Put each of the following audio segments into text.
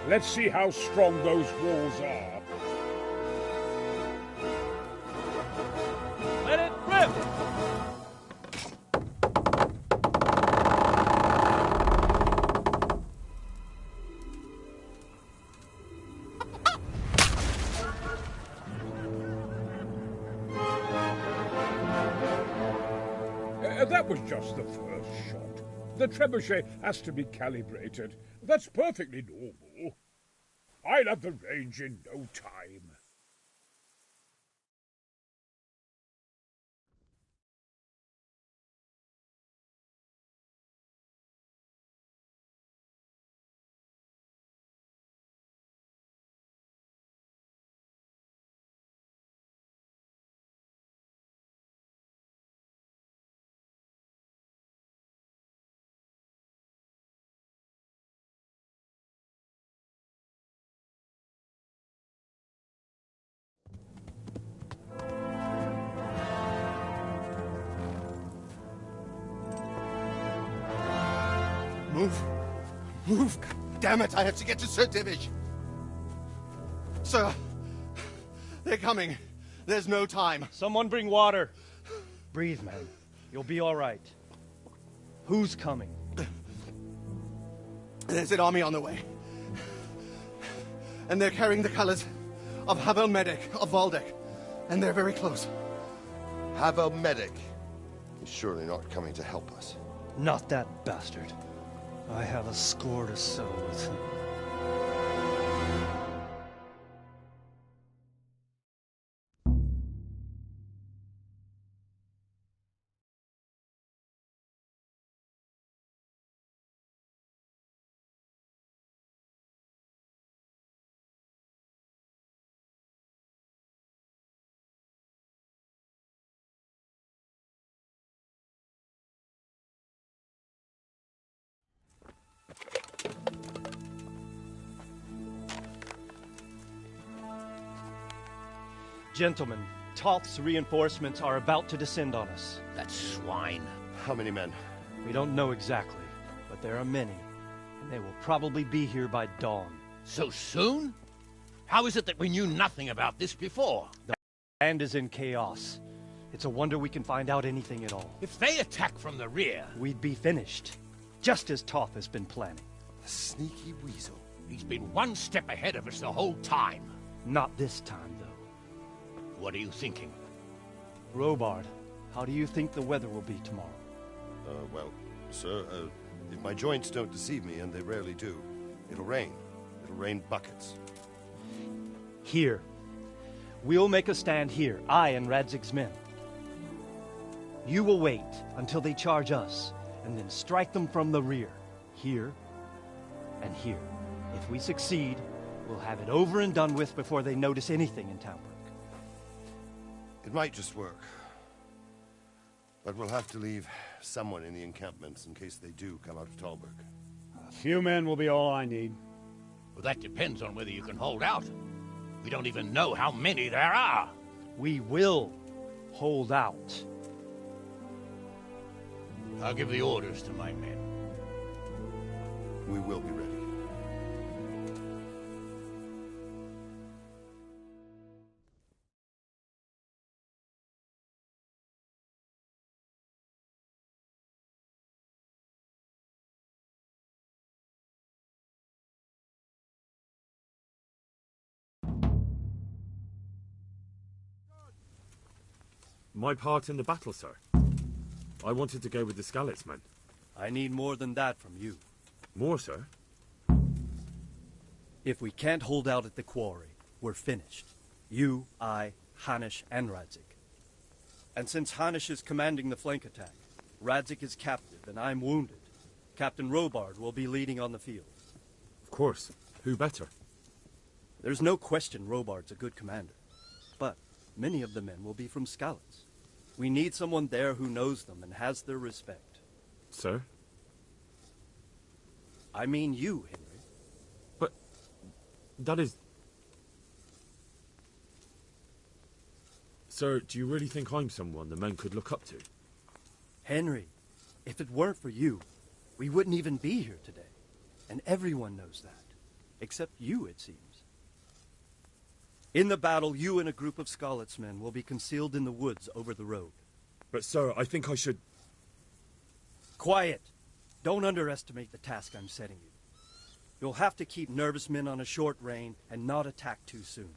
Let's see how strong those walls are. Let it rip! That was just the first shot. The trebuchet has to be calibrated. That's perfectly normal. I'll have the range in no time. Move! Move! God damn it, I have to get to Sir Divish! Sir! They're coming. There's no time. Someone bring water. Breathe, man. You'll be all right. Who's coming? There's an army on the way. And they're carrying the colors of Havel Medic of Valdek. And they're very close. Havel Medic. He's surely not coming to help us. Not that bastard. I have a score to settle with him. Gentlemen, Toth's reinforcements are about to descend on us. That swine. How many men? We don't know exactly, but there are many, and they will probably be here by dawn. So soon? How is it that we knew nothing about this before? The land is in chaos. It's a wonder we can find out anything at all. If they attack from the rear... We'd be finished, just as Toth has been planning. The sneaky weasel. He's been one step ahead of us the whole time. Not this time, though. What are you thinking? Robard, how do you think the weather will be tomorrow? Well, sir, if my joints don't deceive me, and they rarely do, it'll rain. It'll rain buckets. Here. We'll make a stand here, I and Radzig's men. You will wait until they charge us, and then strike them from the rear. Here, and here. If we succeed, we'll have it over and done with before they notice anything in Townbrook. It might just work. But we'll have to leave someone in the encampments in case they do come out of Talbrook. A few men will be all I need. Well, that depends on whether you can hold out. We don't even know how many there are. We will hold out. I'll give the orders to my men. We will be ready. My part in the battle, sir. I wanted to go with the Skalitz men. I need more than that from you. More, sir? If we can't hold out at the quarry, we're finished. You, I, Hanish, and Radzik. And since Hanish is commanding the flank attack, Radzik is captive and I'm wounded, Captain Robard will be leading on the field. Of course. Who better? There's no question Robard's a good commander. But many of the men will be from Skalitz. We need someone there who knows them and has their respect. Sir? I mean you, Henry. But that is... Sir, do you really think I'm someone the men could look up to? Henry, if it weren't for you, we wouldn't even be here today. And everyone knows that. Except you, it seems. In the battle, you and a group of Scarlet's men will be concealed in the woods over the road. But, sir, I think I should... Quiet! Don't underestimate the task I'm setting you. You'll have to keep nervous men on a short rein and not attack too soon.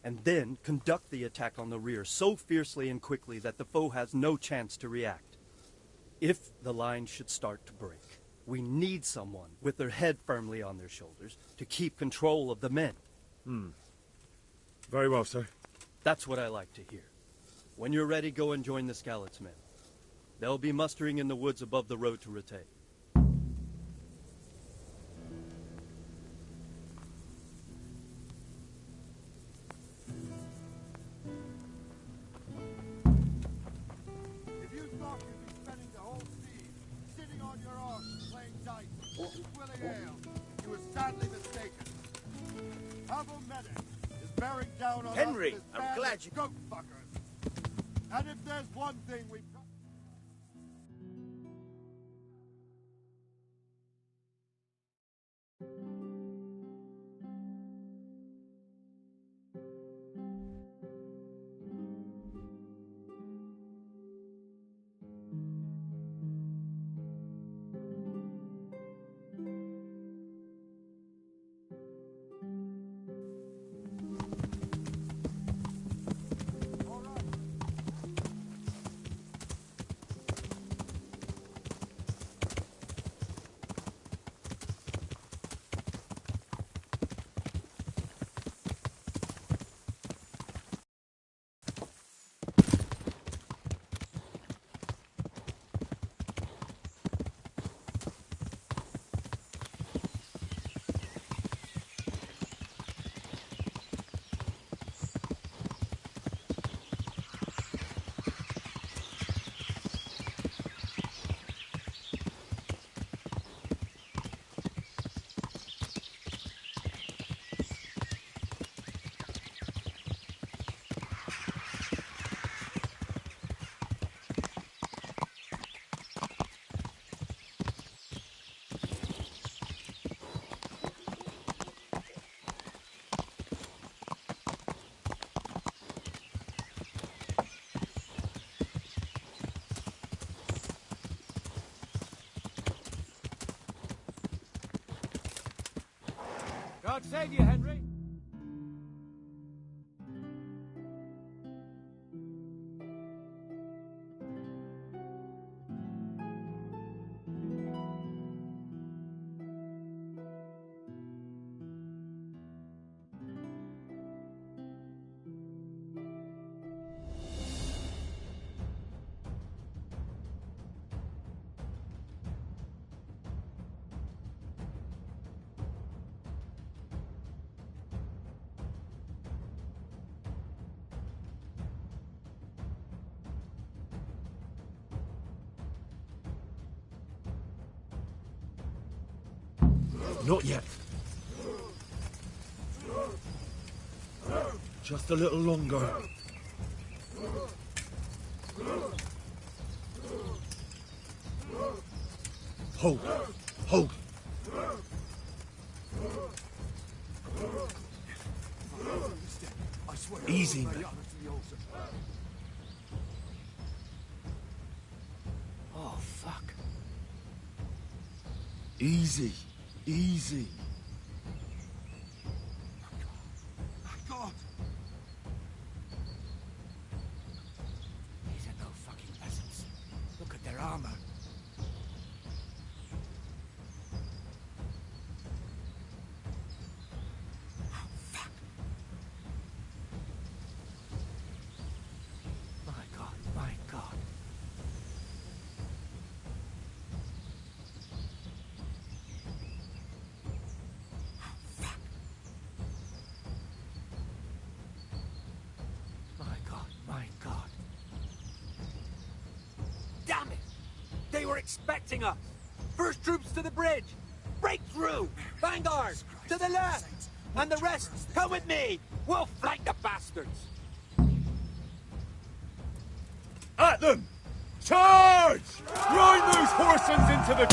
And then conduct the attack on the rear so fiercely and quickly that the foe has no chance to react. If the line should start to break, we need someone with their head firmly on their shoulders to keep control of the men. Very well, sir. That's what I like to hear. When you're ready, go and join the Scarlet's men. They'll be mustering in the woods above the road to Rattay. If you thought you'd be spending the whole siege sitting on your arse and playing dice or swilling ale, you were sadly mistaken. Pavel Medic is bearing down on Henry, us with his I'm band glad of you... goat fuckers. And if there's one thing we've got... God save you, Henry. Not yet. Just a little longer. Hold. Hold. Easy, man. Oh, fuck. Easy. Easy. My God! These are no fucking peasants. Look at their armor. Oh, fuck. My God, my God. My God. Damn it! They were expecting us! First troops to the bridge! Break through! Vanguard! To the left! And the rest, come with me! We'll flank the bastards! At them! Charge! Ride those horses into the...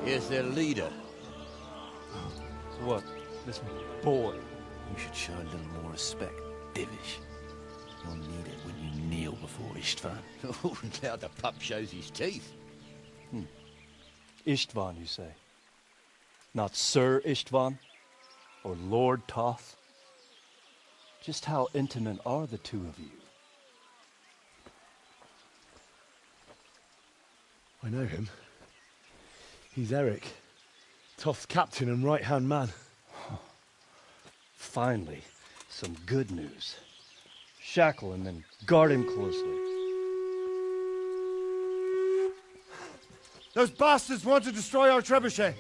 Here's their leader. What? This boy? You should show a little more respect, Divish. You'll need it when you kneel before Istvan. Oh, now the pup shows his teeth. Istvan, you say? Not Sir Istvan? Or Lord Toth? Just how intimate are the two of you? I know him. He's Eric, Toth's captain and right-hand man. Finally, some good news. Shackle him and guard him closely. Those bastards want to destroy our trebuchet.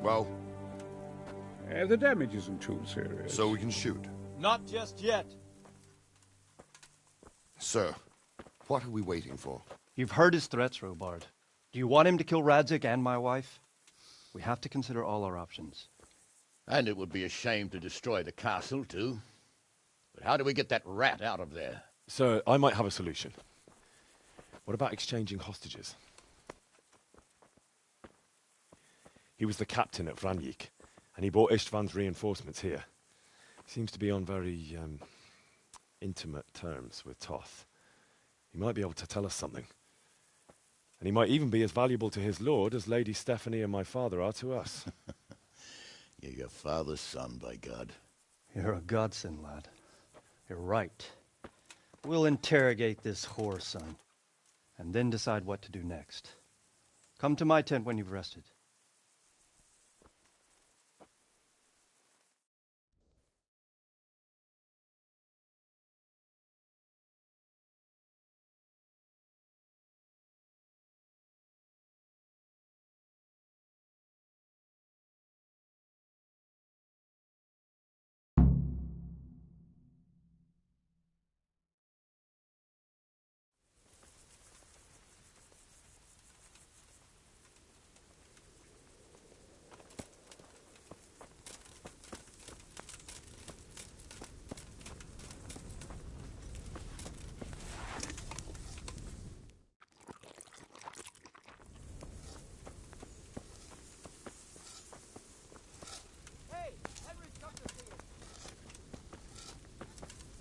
Well? The damage isn't too serious. So we can shoot. Not just yet. Sir, what are we waiting for? You've heard his threats, Robard. Do you want him to kill Radzig and my wife? We have to consider all our options. And it would be a shame to destroy the castle, too. But how do we get that rat out of there? Sir, I might have a solution. What about exchanging hostages? He was the captain at Vranjik, and he brought Istvan's reinforcements here. He seems to be on very, intimate terms with Toth. He might be able to tell us something. And he might even be as valuable to his lord as Lady Stephanie and my father are to us. You're your father's son, by God. You're a godsend, lad. You're right. We'll interrogate this whore, son, and then decide what to do next. Come to my tent when you've rested.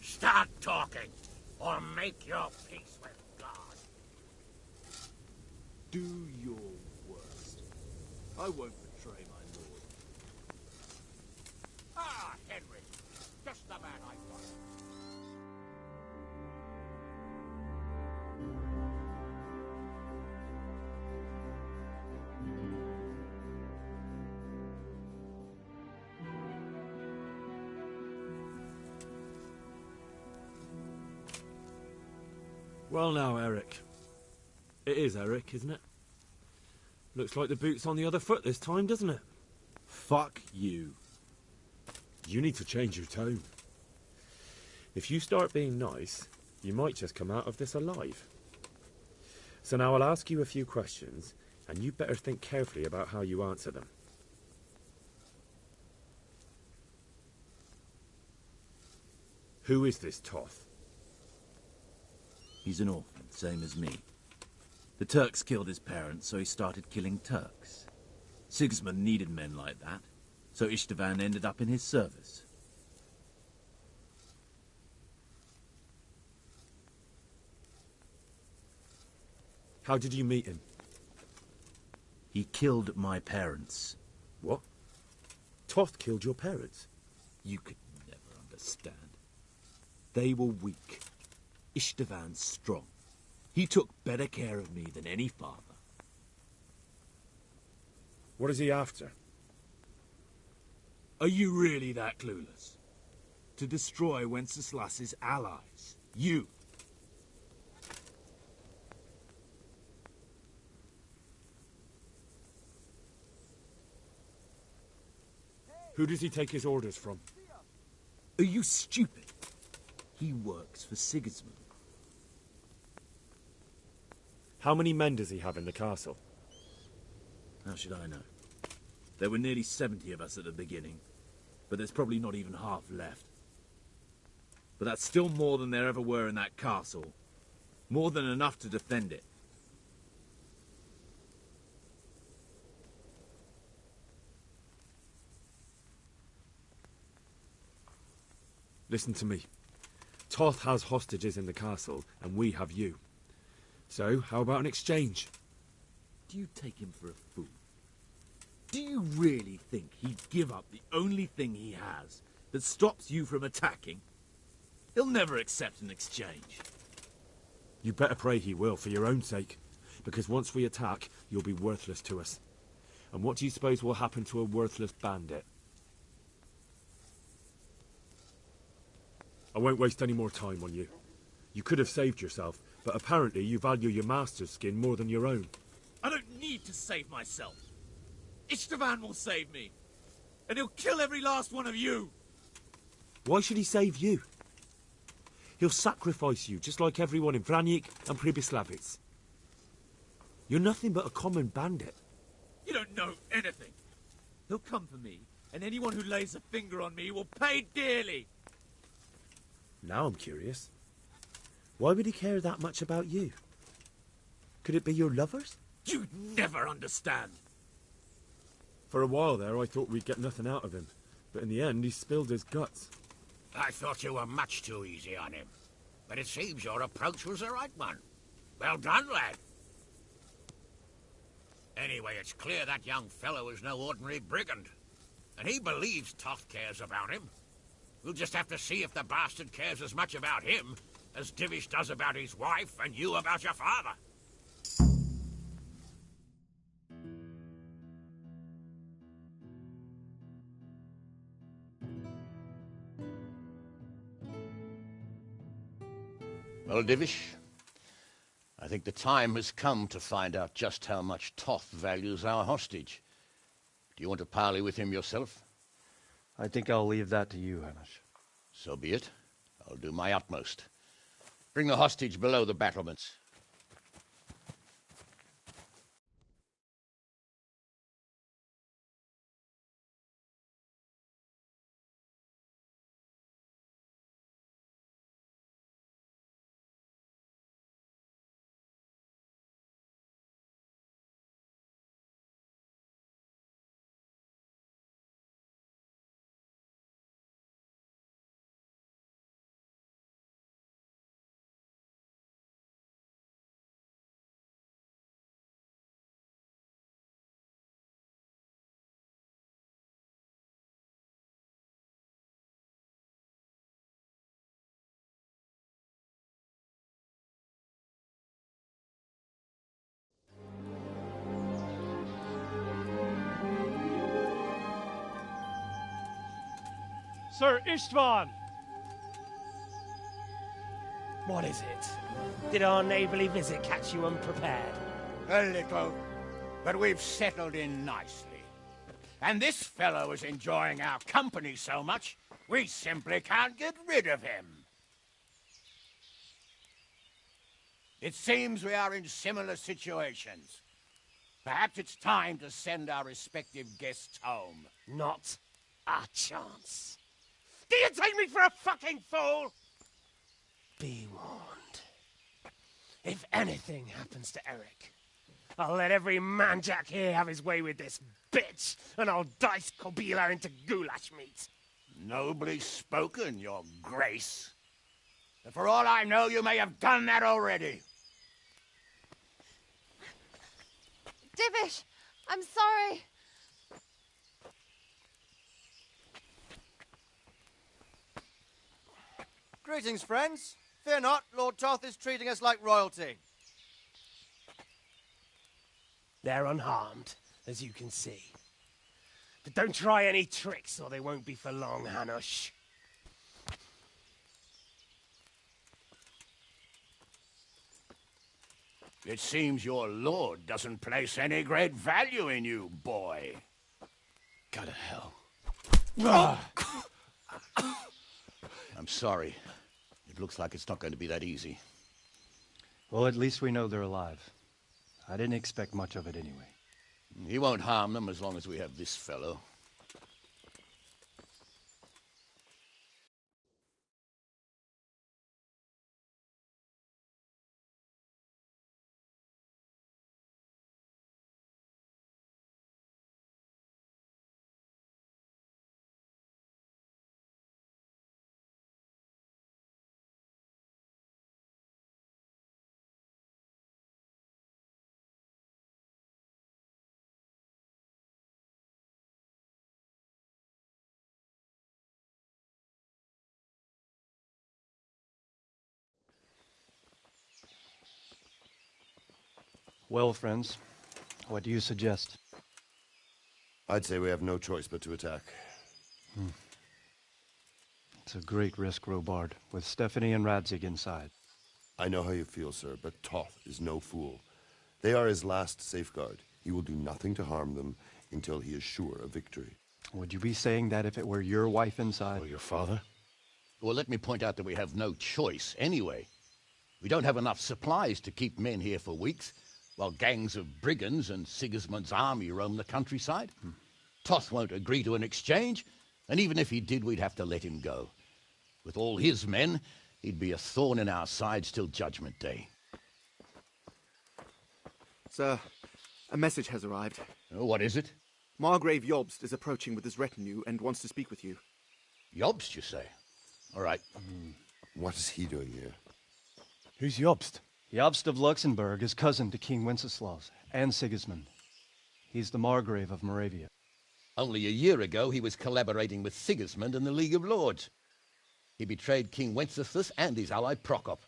Start talking, or make your peace with God. Do your worst. I won't betray my lord. Ah, Henry. Just the man I want. Well now, Eric. It is Eric, isn't it? Looks like the boot's on the other foot this time, doesn't it? Fuck you. You need to change your tone. If you start being nice, you might just come out of this alive. So now I'll ask you a few questions, and you better think carefully about how you answer them. Who is this Toth? He's an orphan, same as me. The Turks killed his parents, so he started killing Turks. Sigismund needed men like that, so Istvan ended up in his service. How did you meet him? He killed my parents. What? Toth killed your parents? You could never understand. They were weak. Istvan's strong. He took better care of me than any father. What is he after? Are you really that clueless? To destroy Wenceslas's allies. You. Who does he take his orders from? Are you stupid? He works for Sigismund. How many men does he have in the castle? How should I know? There were nearly 70 of us at the beginning, but there's probably not even half left. But that's still more than there ever were in that castle. More than enough to defend it. Listen to me. Toth has hostages in the castle, and we have you. So, how about an exchange? Do you take him for a fool? Do you really think he'd give up the only thing he has that stops you from attacking? He'll never accept an exchange. You better pray he will, for your own sake. Because once we attack, you'll be worthless to us. And what do you suppose will happen to a worthless bandit? I won't waste any more time on you. You could have saved yourself, but apparently you value your master's skin more than your own. I don't need to save myself. Istvan will save me. And he'll kill every last one of you. Why should he save you? He'll sacrifice you, just like everyone in Vranyik and Pribyslavitz. You're nothing but a common bandit. You don't know anything. He'll come for me, and anyone who lays a finger on me will pay dearly. Now I'm curious. Why would he care that much about you? Could it be your lovers? You'd never understand. For a while there, I thought we'd get nothing out of him. But in the end, he spilled his guts. I thought you were much too easy on him. But it seems your approach was the right one. Well done, lad. Anyway, it's clear that young fellow is no ordinary brigand. And he believes Toth cares about him. We'll just have to see if the bastard cares as much about him as Divish does about his wife and you about your father. Well, Divish, I think the time has come to find out just how much Toth values our hostage. Do you want to parley with him yourself? I think I'll leave that to you, Hamish. So be it. I'll do my utmost. Bring the hostage below the battlements. Sir Istvan! What is it? Did our neighborly visit catch you unprepared? A little, but we've settled in nicely. And this fellow is enjoying our company so much, we simply can't get rid of him. It seems we are in similar situations. Perhaps it's time to send our respective guests home. Not a chance. Do you take me for a fucking fool? Be warned. If anything happens to Eric, I'll let every manjack here have his way with this bitch, and I'll dice Kobila into goulash meat. Nobly spoken, your grace. But for all I know, you may have done that already. Divish, I'm sorry. Greetings, friends. Fear not, Lord Toth is treating us like royalty. They're unharmed, as you can see. But don't try any tricks, or they won't be for long, Hanush. It seems your lord doesn't place any great value in you, boy. Go to hell. I'm sorry. It looks like it's not going to be that easy. Well, at least we know they're alive. I didn't expect much of it anyway. He won't harm them as long as we have this fellow. Well, friends, what do you suggest? I'd say we have no choice but to attack. It's a great risk, Robard, with Stephanie and Radzig inside. I know how you feel, sir, but Toth is no fool. They are his last safeguard. He will do nothing to harm them, until he is sure of victory. Would you be saying that if it were your wife inside? Or your father? Well, let me point out that we have no choice anyway. We don't have enough supplies to keep men here for weeks, while gangs of brigands and Sigismund's army roam the countryside. Toth won't agree to an exchange, and even if he did, we'd have to let him go. With all his men, he'd be a thorn in our sides till Judgment Day. Sir, a message has arrived. Oh, what is it? Margrave Jobst is approaching with his retinue and wants to speak with you. Jobst, you say? All right. What is he doing here? Who's Jobst? Jobst of Luxembourg is cousin to King Wenceslaus and Sigismund. He's the Margrave of Moravia. Only a year ago, he was collaborating with Sigismund and the League of Lords. He betrayed King Wenceslas and his ally Prokop.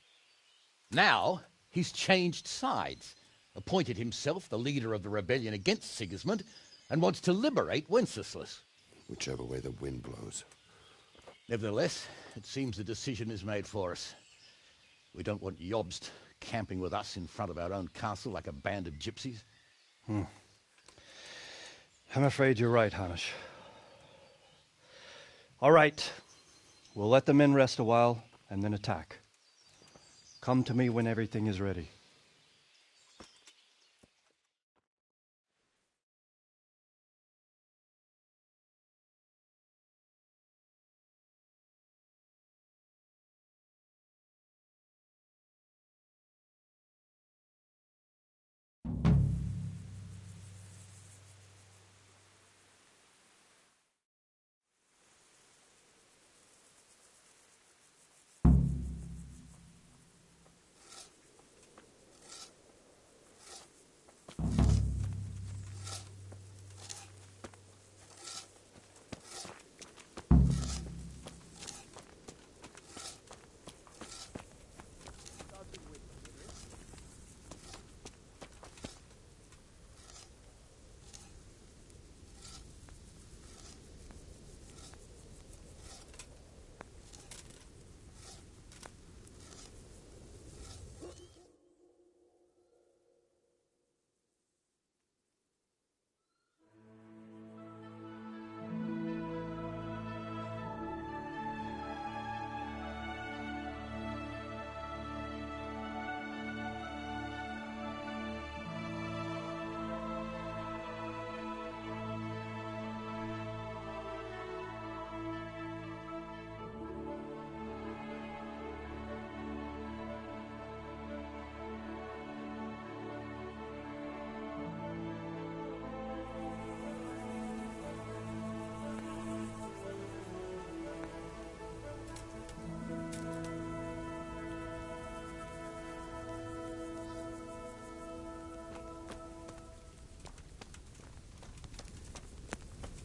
Now, he's changed sides, appointed himself the leader of the rebellion against Sigismund, and wants to liberate Wenceslas. Whichever way the wind blows. Nevertheless, it seems the decision is made for us. We don't want Jobst camping with us in front of our own castle like a band of gypsies. I'm afraid you're right, Hamish. All right. We'll let the men rest a while and then attack. Come to me when everything is ready.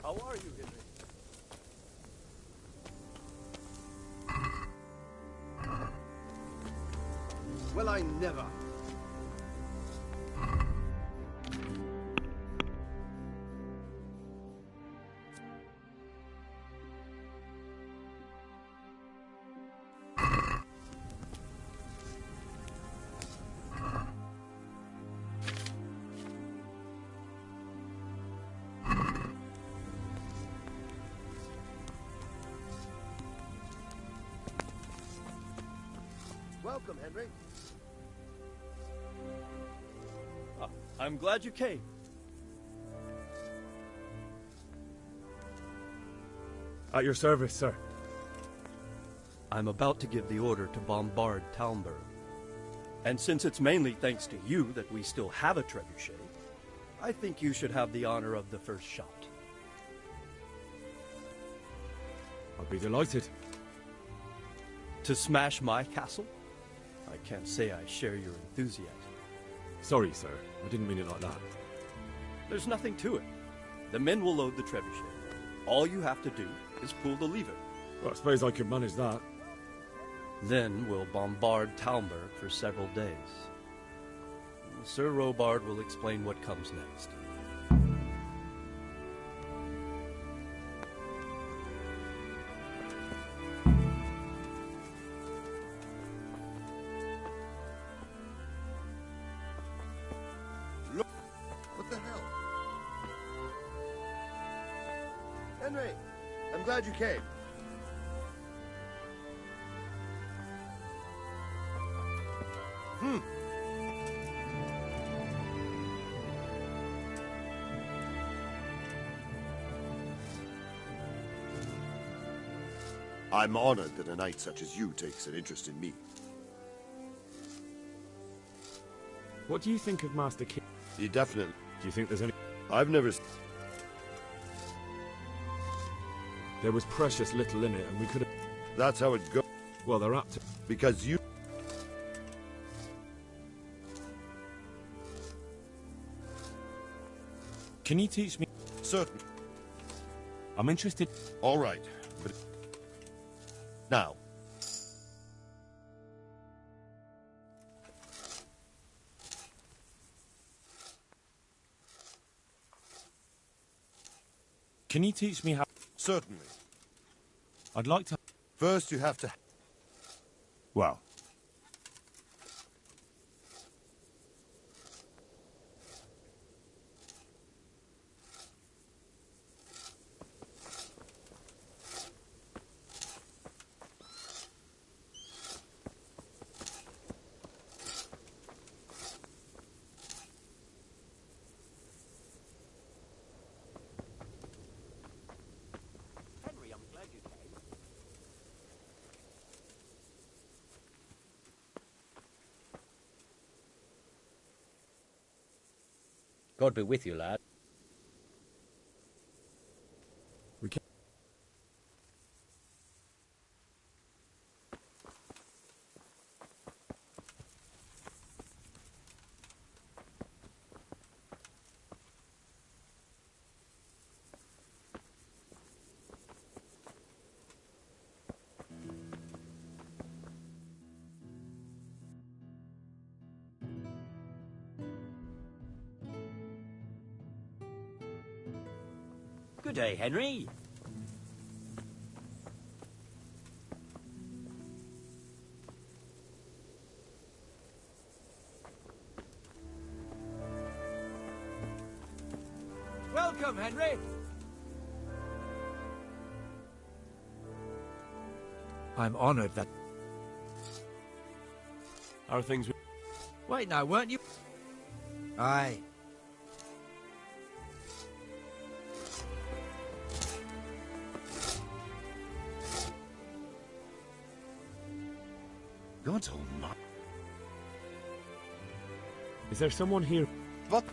How are you, Henry? Well, I never. Welcome, Henry. I'm glad you came. At your service, sir. I'm about to give the order to bombard Talmberg. And since it's mainly thanks to you that we still have a trebuchet, I think you should have the honor of the first shot. I'll be delighted. To smash my castle? I can't say I share your enthusiasm. Sorry, sir. I didn't mean it like that. There's nothing to it. The men will load the trebuchet. All you have to do is pull the lever. Well, I suppose I could manage that. Then we'll bombard Talmberg for several days. Sir Robard will explain what comes next. What the hell? Henry, I'm glad you came. I'm honored that a knight such as you takes an interest in me. What do you think of Master King? You definitely... Do you think there's any... I've never... There was precious little in it, and we could have... That's how it goes. Well, they're up to... Because you... Can you teach me? Certainly. I'm interested... All right, but... Now. Can you teach me how... Certainly. I'd like to... First, you have to... Well... Henry, I'm glad you came. God be with you, lad. We can... Good day, Henry. Welcome, Henry. I'm honored that... How are things with... Wait now, weren't you? Aye. God's almighty. Is there someone here? What?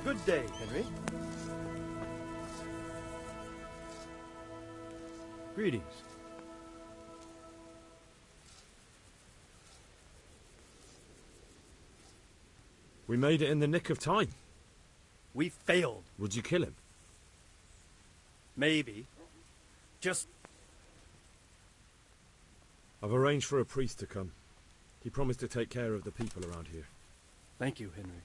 Good day, Henry. Greetings. We made it in the nick of time. We failed. Would you kill him? Maybe. Just... I've arranged for a priest to come. He promised to take care of the people around here. Thank you, Henry.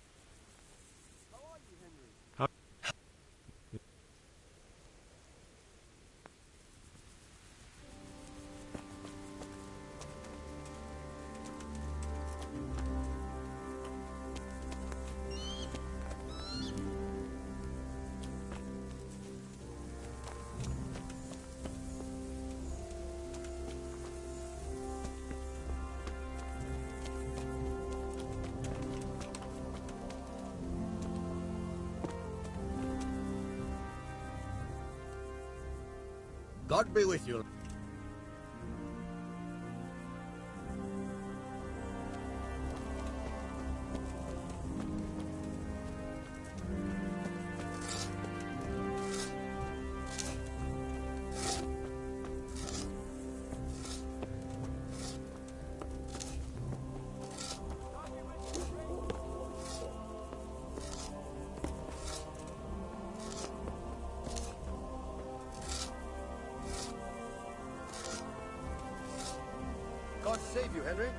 God be with you. God save you, Henry.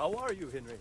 How are you, Henry?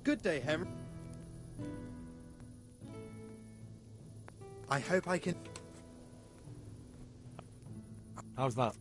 Good day, Henry. I hope I can... How's that?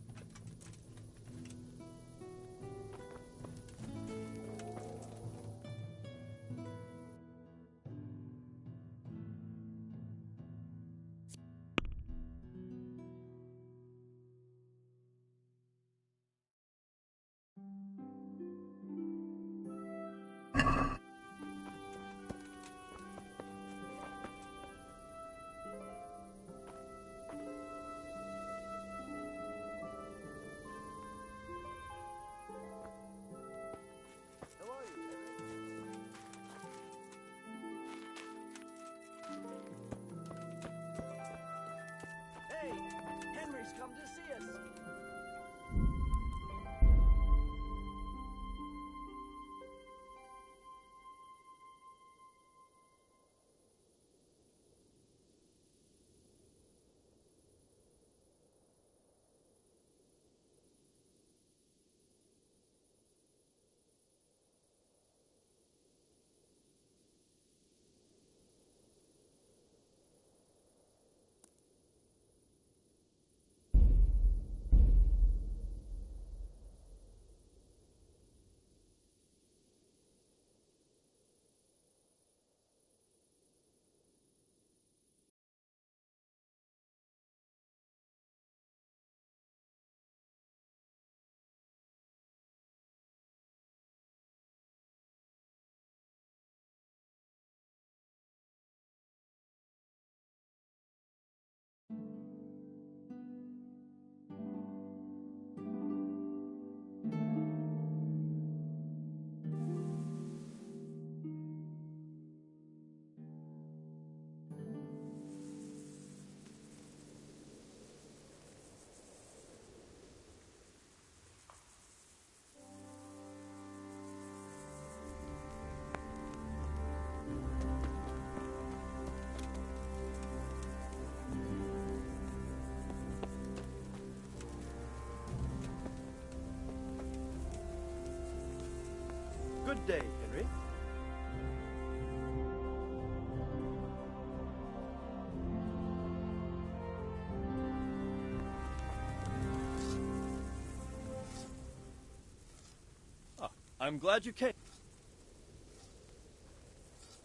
I'm glad you came.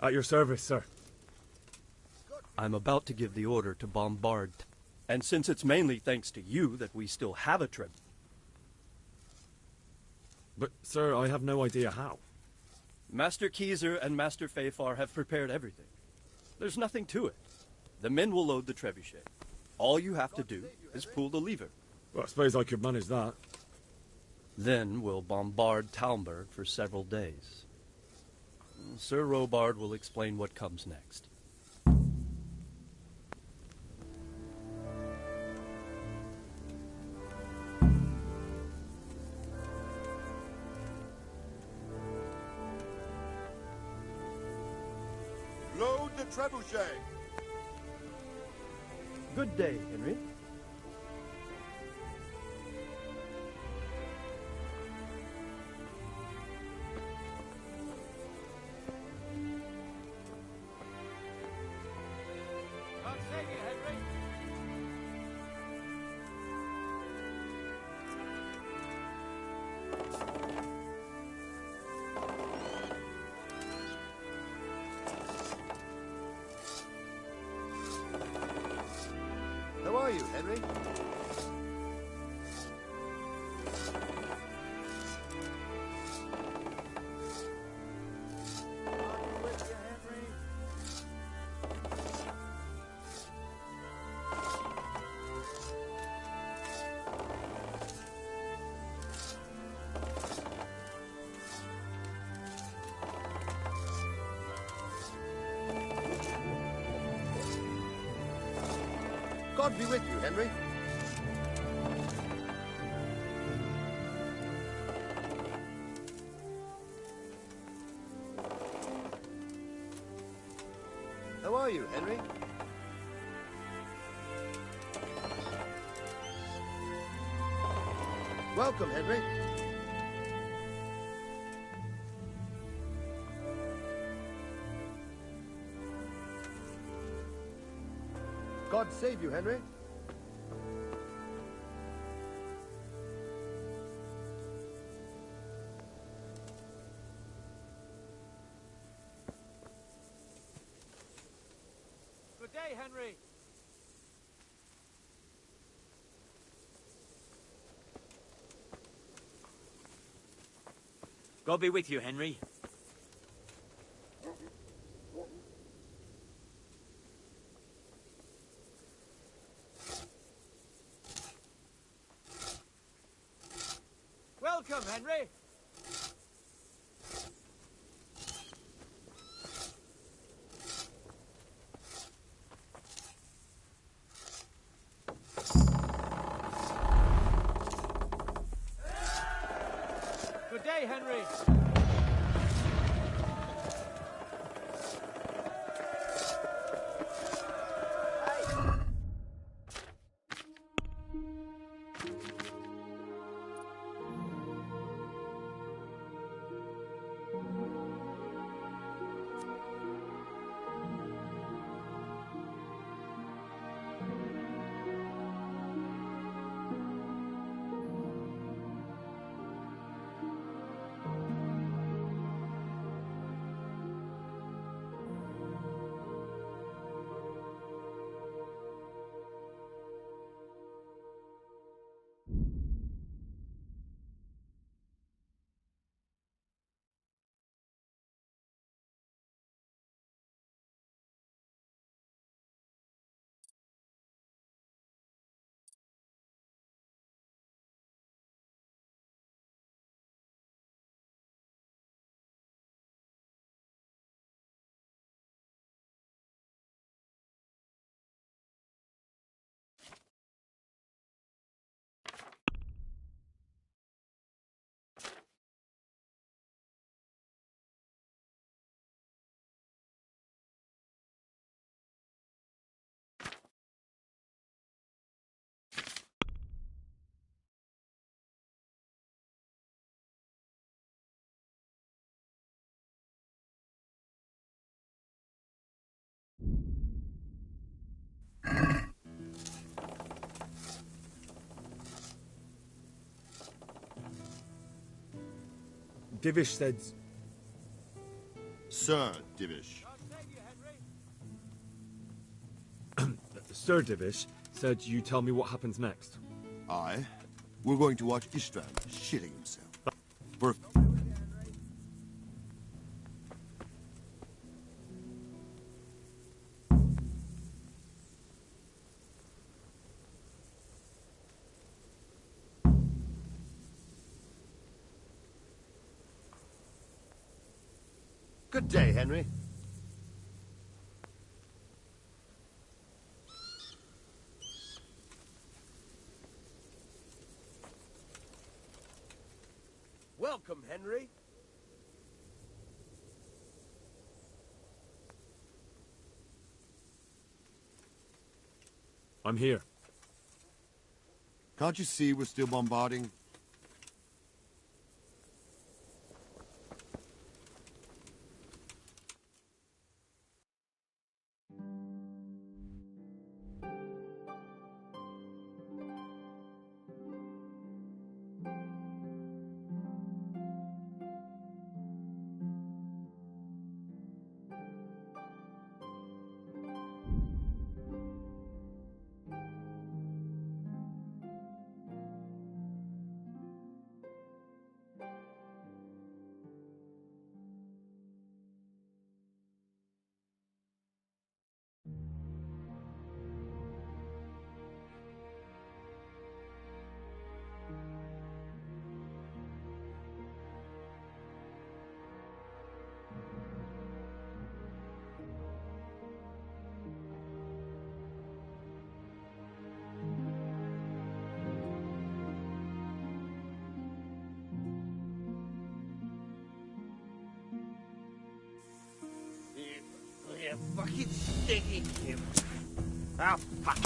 At your service, sir. I'm about to give the order to bombard. And since it's mainly thanks to you that we still have a trip. But, sir, I have no idea how. Master Keyser and Master Fafar have prepared everything. There's nothing to it. The men will load the trebuchet. All you have to do is pull the lever. Well, I suppose I could manage that. Then we'll bombard Talmberg for several days. Sir Robard will explain what comes next. Load the trebuchet. Good day, Henry. God save you, Henry. How are you, Henry? God be with you, Henry. How are you, Henry? Welcome, Henry. God save you, Henry. Good day, Henry. God be with you, Henry. Welcome, Henry. Good day, Henry. Divish said... Sir Divish. Sir Divish said you tell me what happens next. Aye. We're going to watch Istvan shitting himself. For... Good day, Henry. Welcome, Henry. I'm here. Can't you see we're still bombarding? You fucking stinky kid. Ah, fuck.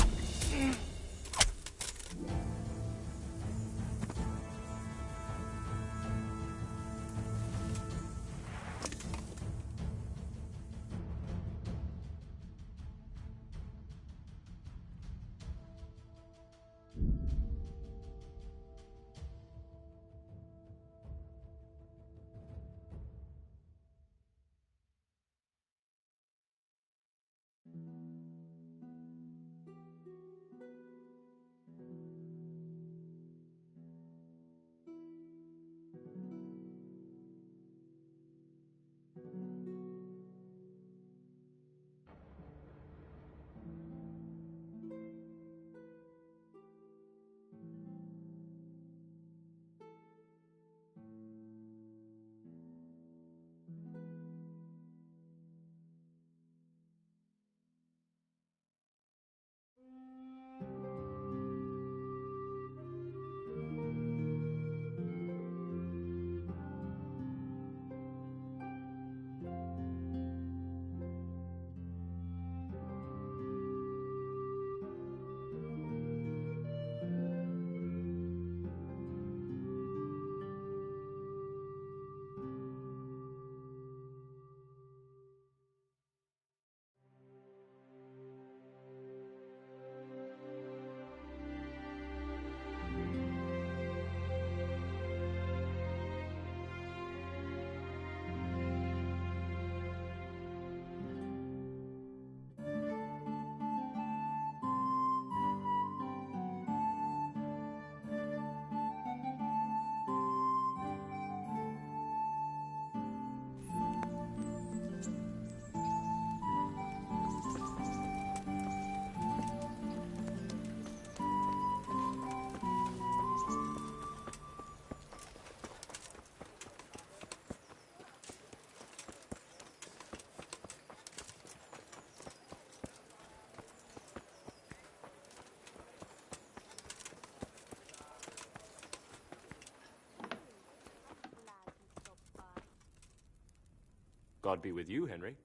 God be with you, Henry.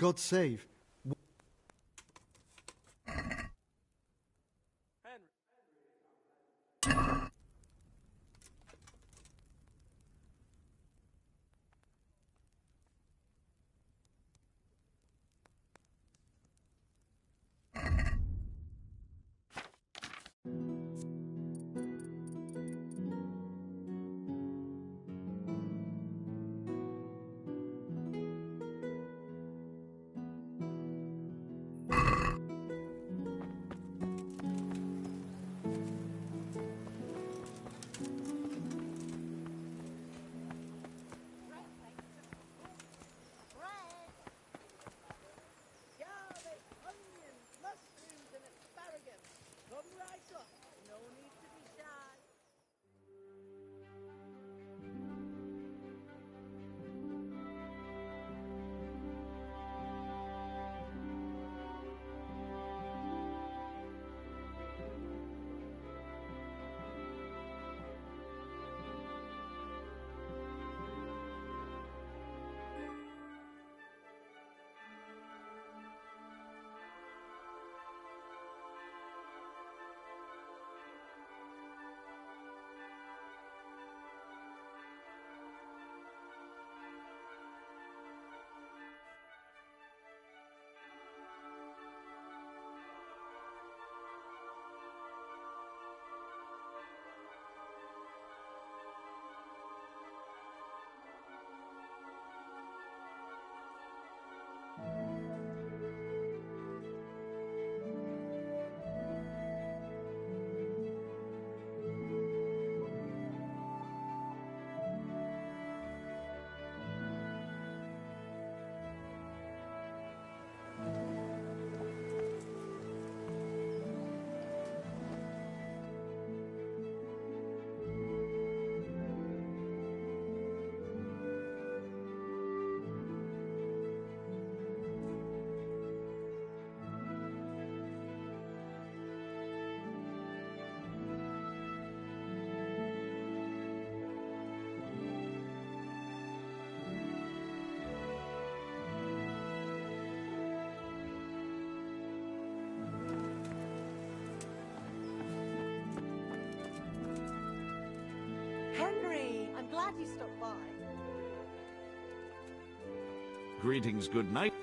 God save. Henry, I'm glad you stopped by. Greetings, good night.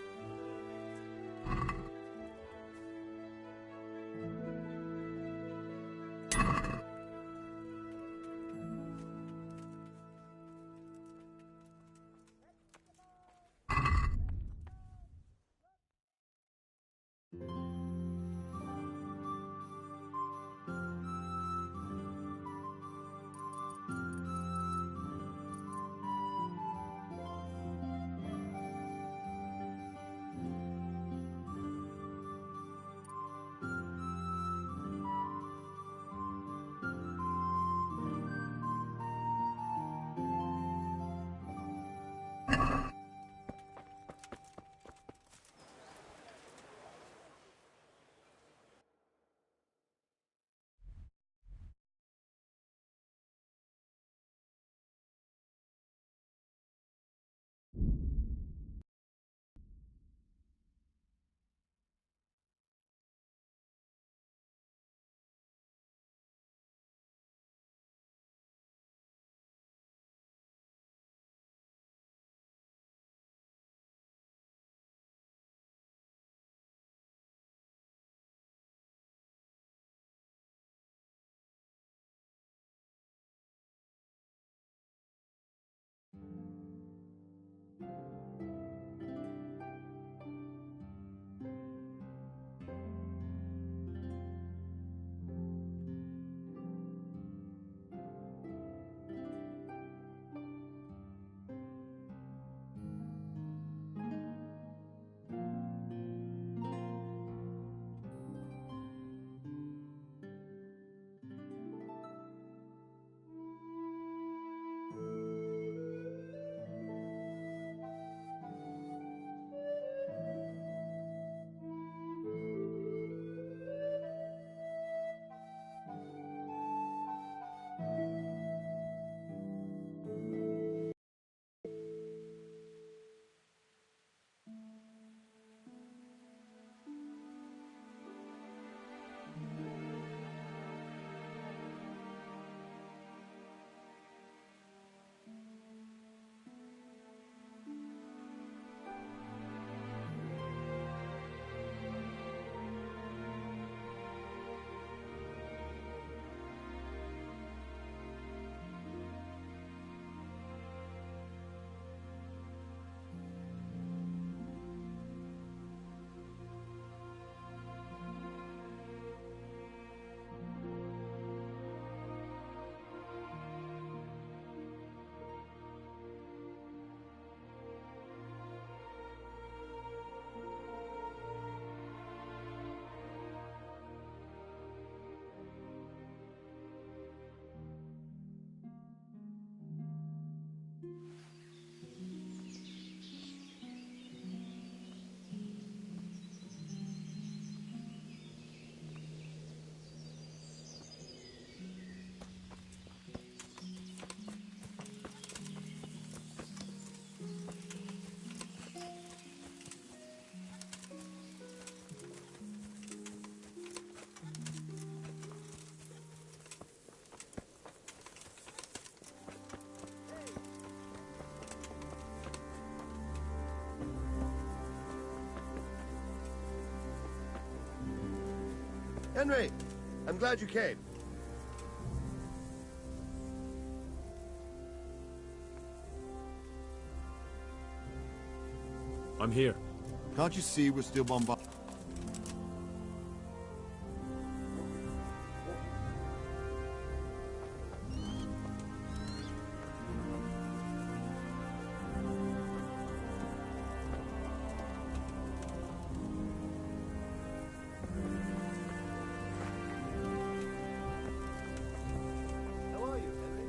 Henry, I'm glad you came. I'm here. Can't you see we're still bombarded? How are you, Henry?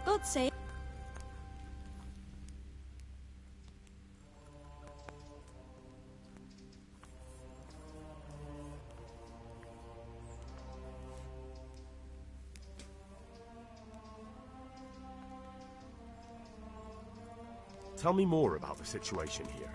God's sake. Tell me more about the situation here.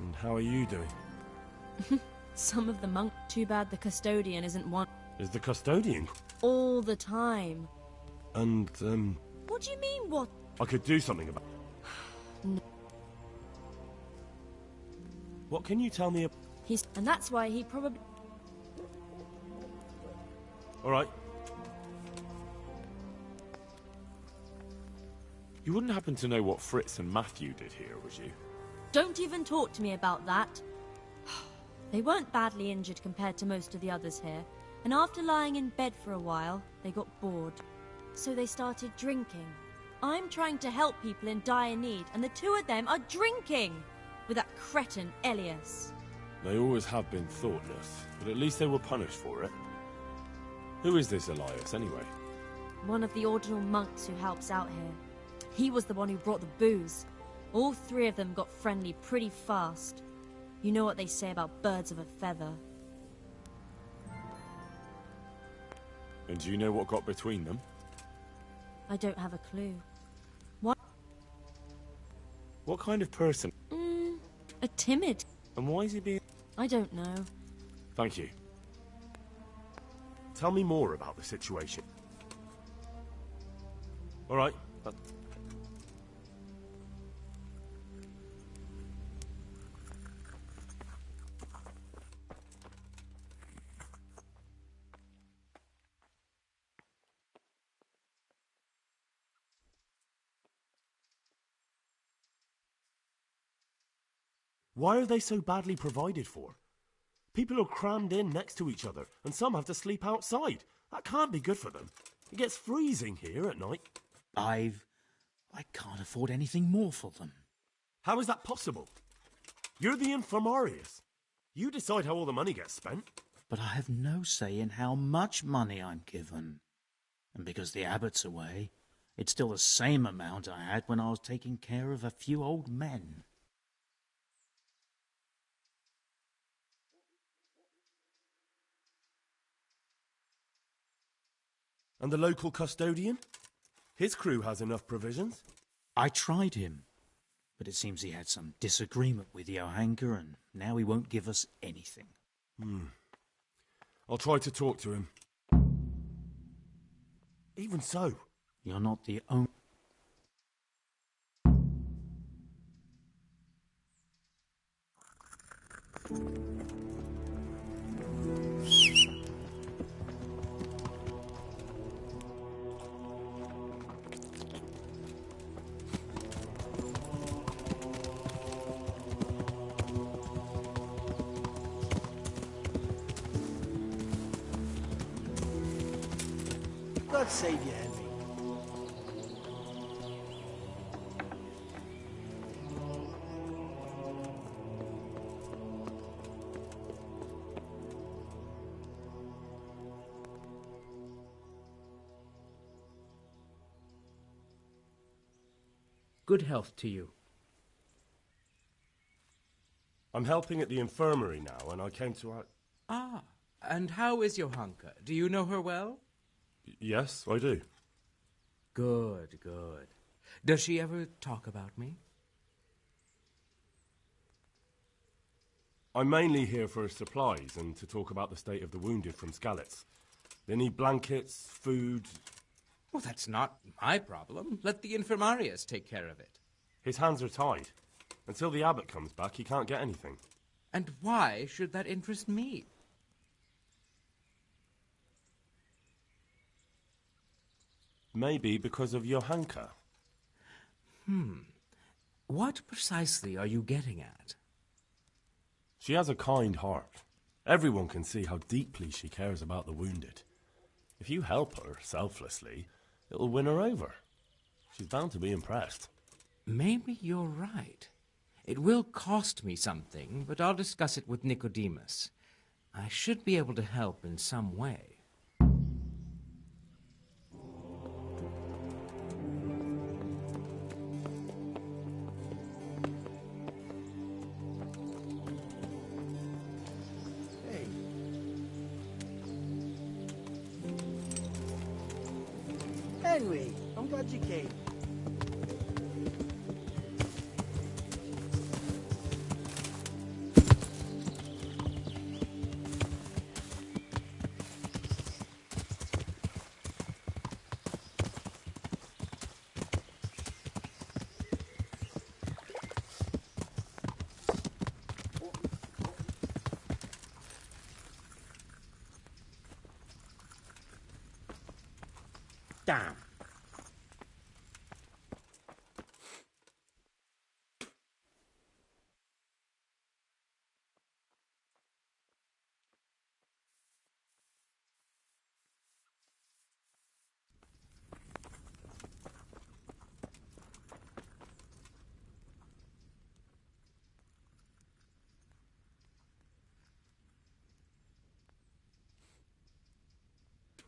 And how are you doing? Some of the monk. Too bad the custodian isn't one. Is the custodian? All the time. And, What do you mean, what? I could do something about... No. What can you tell me about... And that's why he probably... Alright. You wouldn't happen to know what Fritz and Matthew did here, would you? Don't even talk to me about that. They weren't badly injured compared to most of the others here, and after lying in bed for a while, they got bored. So they started drinking. I'm trying to help people in dire need, and the two of them are drinking! With that cretin Elias. They always have been thoughtless, but at least they were punished for it. Who is this Elias, anyway? One of the ordinal monks who helps out here. He was the one who brought the booze. All three of them got friendly pretty fast. You know what they say about birds of a feather. And do you know what got between them? I don't have a clue. What? What kind of person? A timid. And why is he being... I don't know. Thank you. Tell me more about the situation. Alright. Why are they so badly provided for? People are crammed in next to each other, and some have to sleep outside. That can't be good for them. It gets freezing here at night. I can't afford anything more for them. How is that possible? You're the infirmarius. You decide how all the money gets spent. But I have no say in how much money I'm given. And because the abbot's away, it's still the same amount I had when I was taking care of a few old men. And the local custodian? His crew has enough provisions. I tried him, but it seems he had some disagreement with Johanka, and now he won't give us anything. I'll try to talk to him. Even so, you're not the only... God save you, Henry. Good health to you. I'm helping at the infirmary now, and I came to... Ah, and how is Johanka? Do you know her well? Yes, I do. Good, good. Does she ever talk about me? I'm mainly here for supplies and to talk about the state of the wounded from Skalitz. They need blankets, food... Well, that's not my problem. Let the infirmarius take care of it. His hands are tied. Until the abbot comes back, he can't get anything. And why should that interest me? Maybe because of Johanka. What precisely are you getting at? She has a kind heart. Everyone can see how deeply she cares about the wounded. If you help her selflessly, it'll win her over. She's bound to be impressed. Maybe you're right. It will cost me something, but I'll discuss it with Nicodemus. I should be able to help in some way. Henry, I'm glad you came. Damn.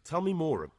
Tell me more.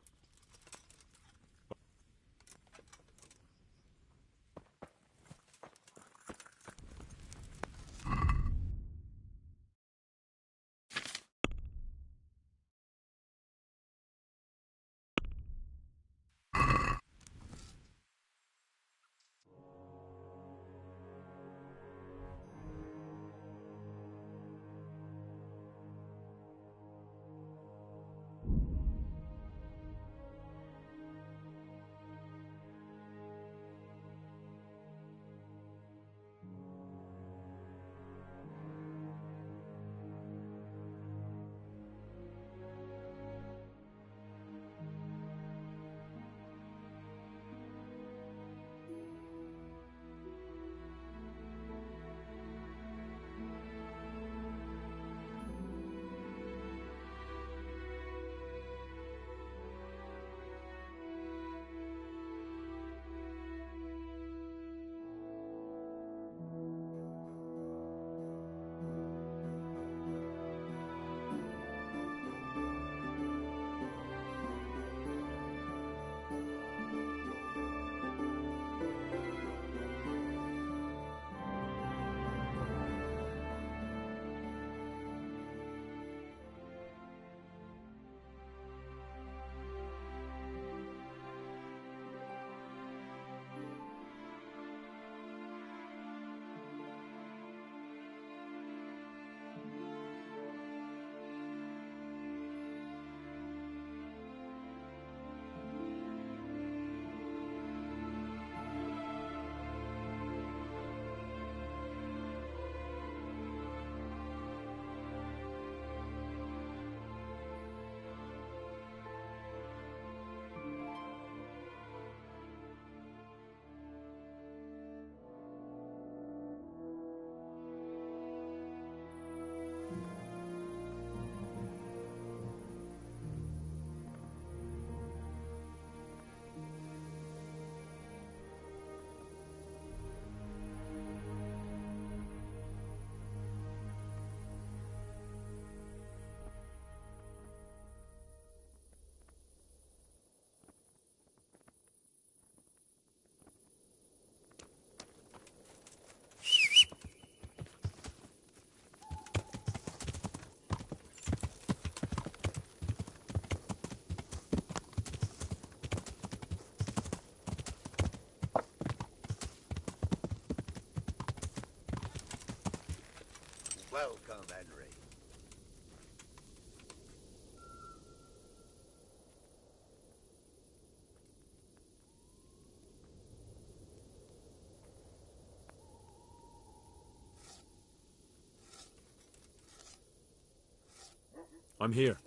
I'm here.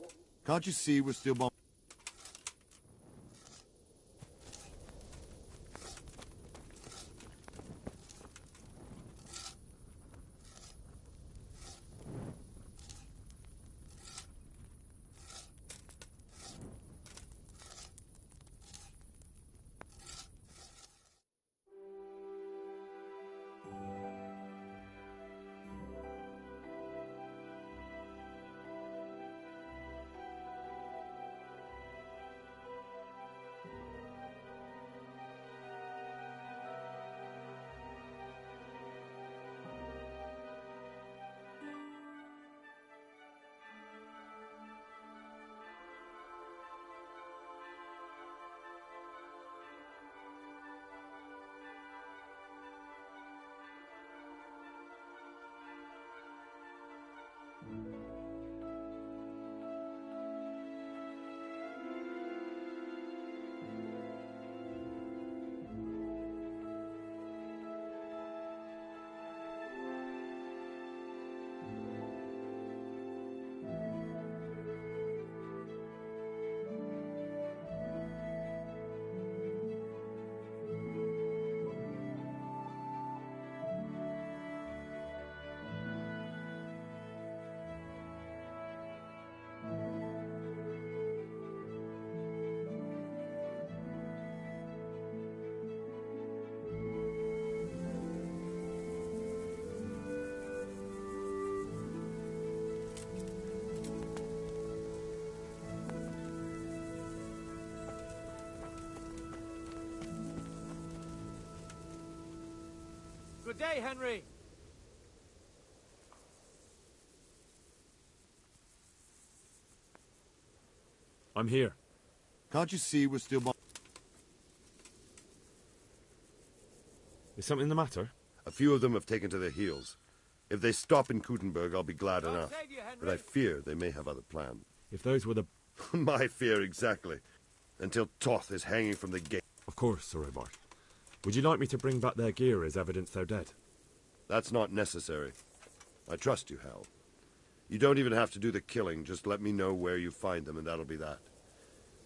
Can't you see we're still bombing? Good day, Henry. I'm here. Can't you see we're still bombing? Is something the matter? A few of them have taken to their heels. If they stop in Kuttenberg, I'll be glad enough. But I fear they may have other plans. If those were the... My fear, exactly. Until Toth is hanging from the gate. Of course, Sir Robart. Would you like me to bring back their gear as evidence they're dead? That's not necessary. I trust you, Hal. You don't even have to do the killing. Just let me know where you find them, and that'll be that.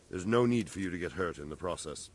There's no need for you to get hurt in the process.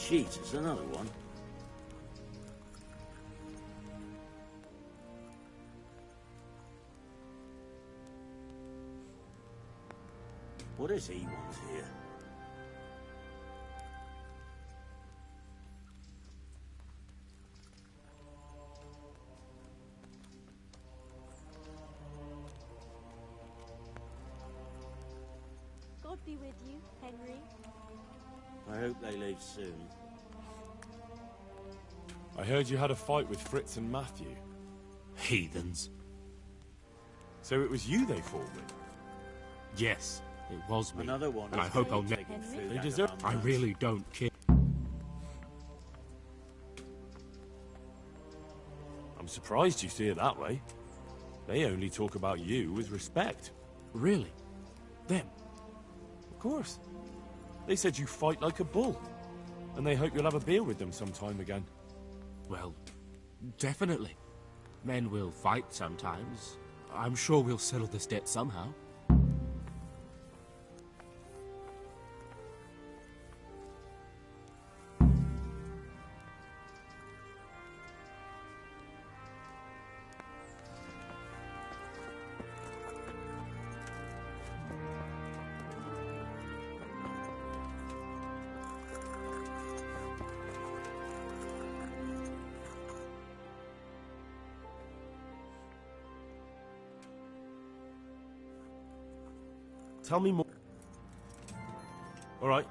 Jesus, another one. What does he want here? God be with you, Henry. I hope they leave soon. I heard you had a fight with Fritz and Matthew. Heathens. So it was you they fought with? Yes, it was me. Another one. And I hope I'll never... They deserve... I really don't care. I'm surprised you see it that way. They only talk about you with respect. Really? Them? Of course. They said you fight like a bull. And they hope you'll have a beer with them sometime again. Well, definitely. Men will fight sometimes. I'm sure we'll settle this debt somehow. Tell me more. All right.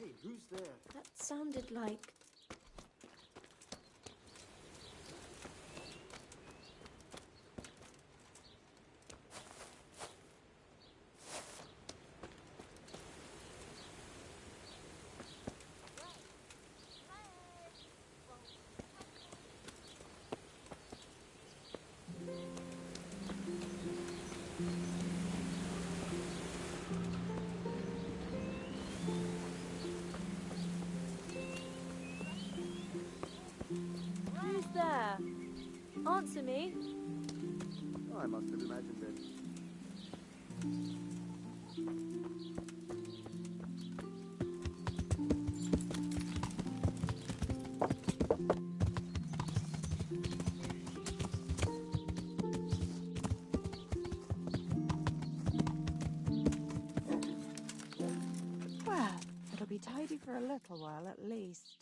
Hey, who's there? That sounded like... answer me. I must have imagined it. Well, it'll be tidy for a little while at least.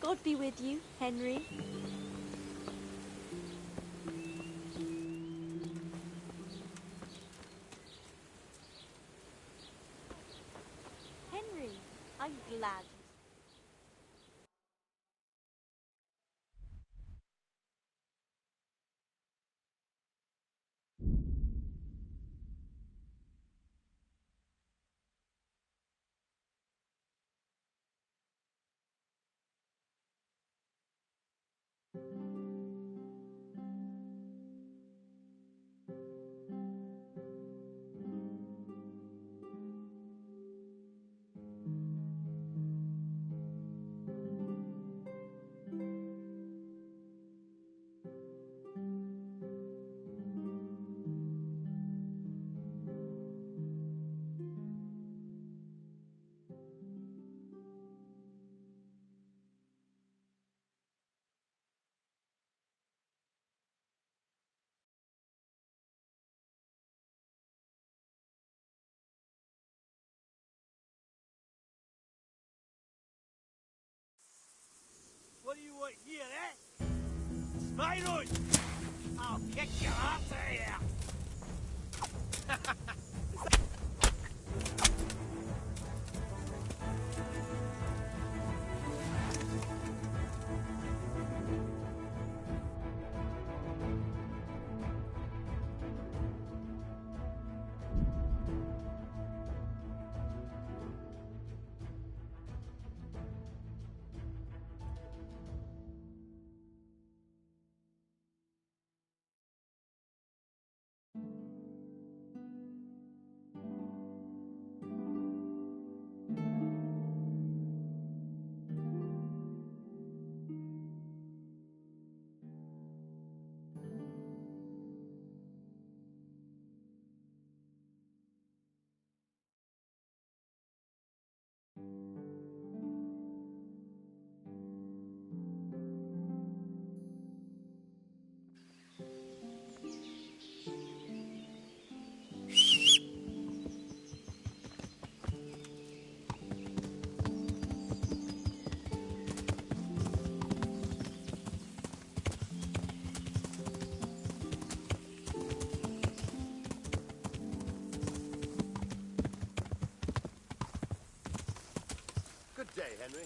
God be with you, Henry. Henry, I'm glad. What do you want here, eh? Spyro! I'll kick your ass out here! Good day, Henry.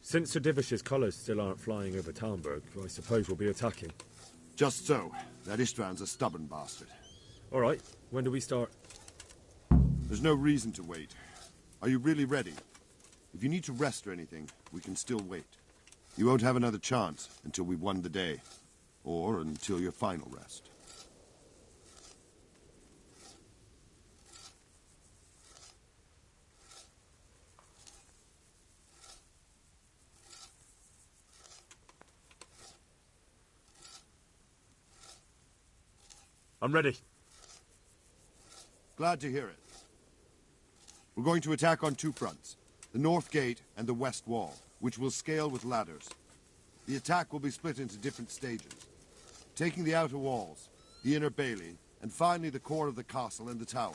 Since Sir Divish's colours still aren't flying over Talmberg, I suppose we'll be attacking. Just so. That Istvan's a stubborn bastard. All right. When do we start? There's no reason to wait. Are you really ready? If you need to rest or anything, we can still wait. You won't have another chance until we've won the day. Or until your final rest. I'm ready. Glad to hear it. We're going to attack on two fronts. The north gate and the west wall, which we'll scale with ladders. The attack will be split into different stages, taking the outer walls, the inner bailey, and finally the core of the castle and the tower.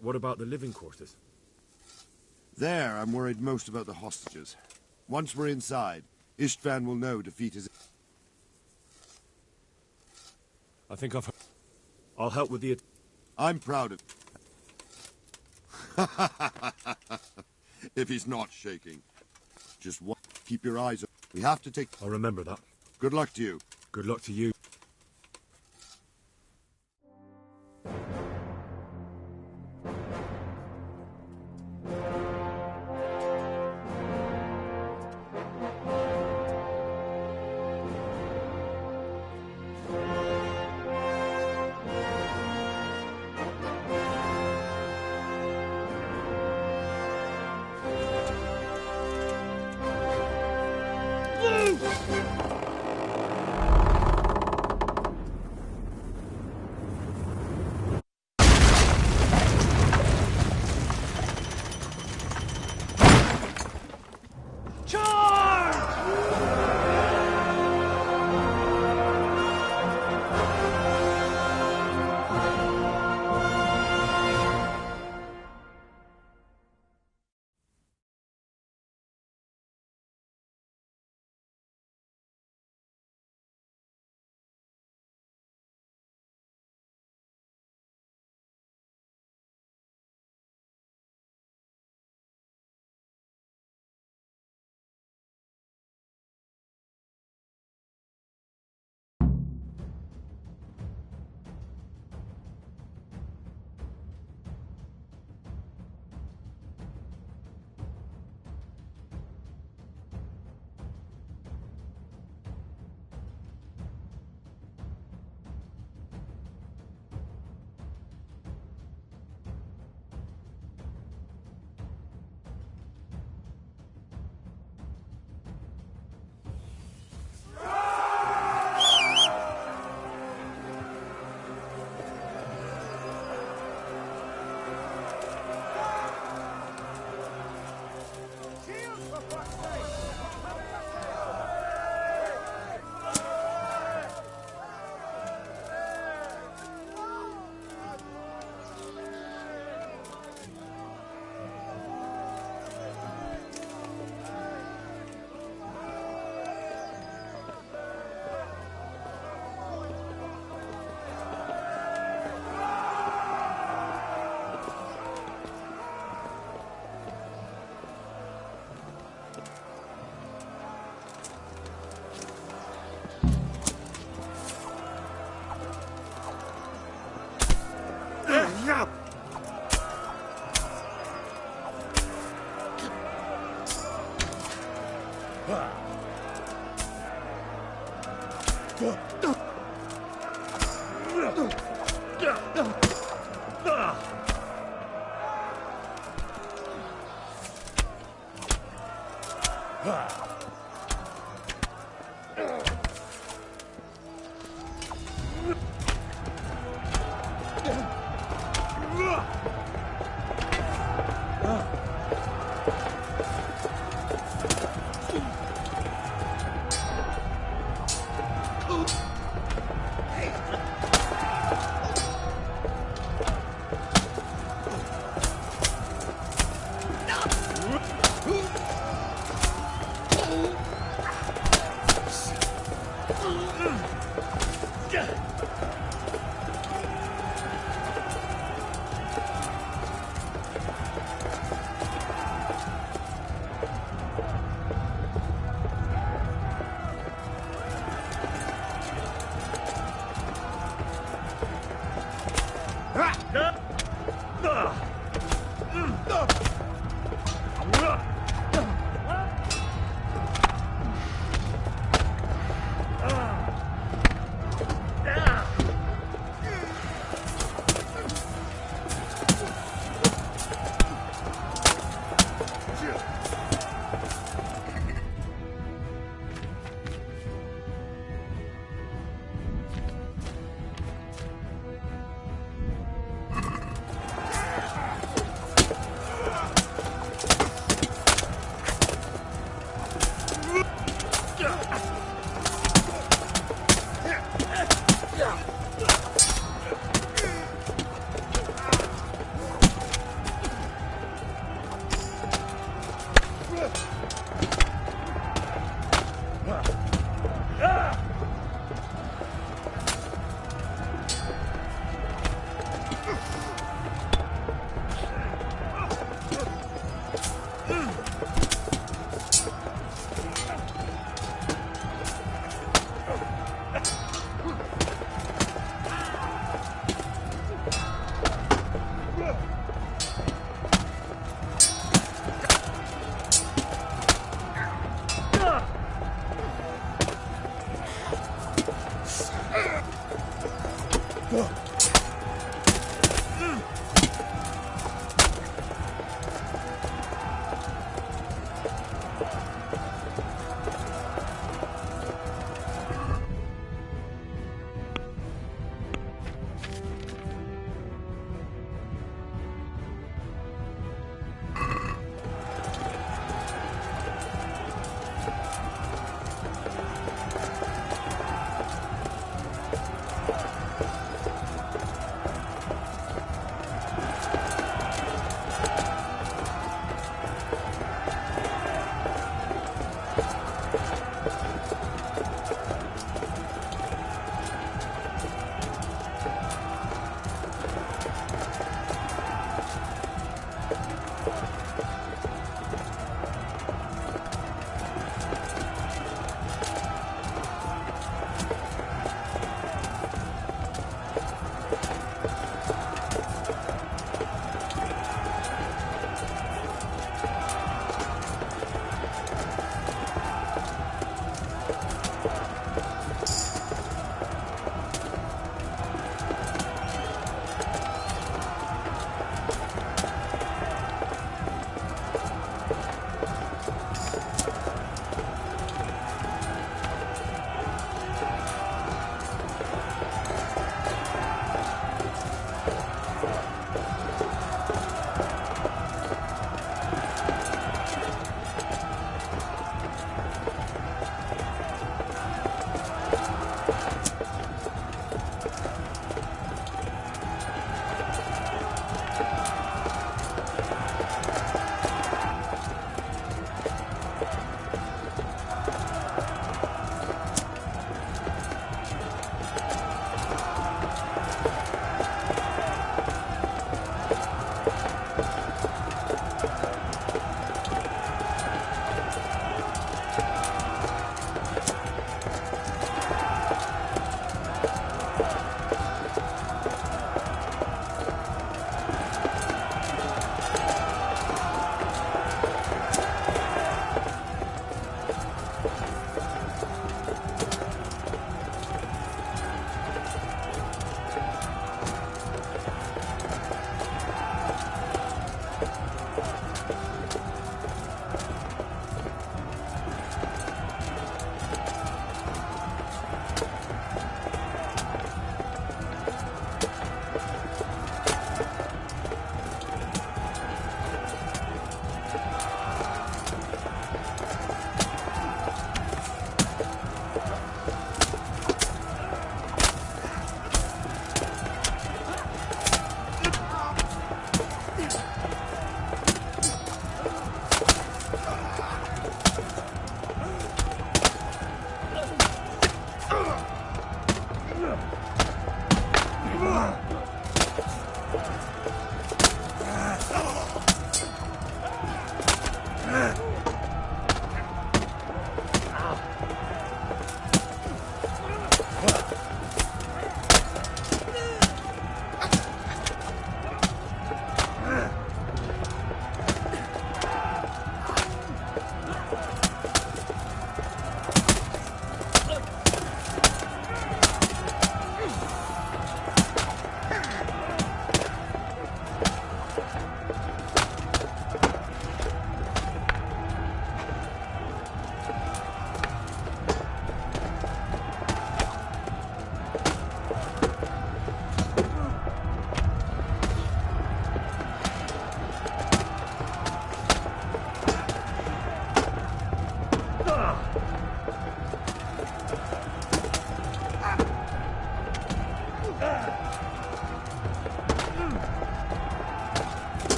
What about the living quarters? There, I'm worried most about the hostages. Once we're inside, Istvan will know defeat is... I think I'll help with the... I'm proud of... If he's not shaking. Just keep your eyes open. We have to take... I'll remember that. Good luck to you. Good luck to you.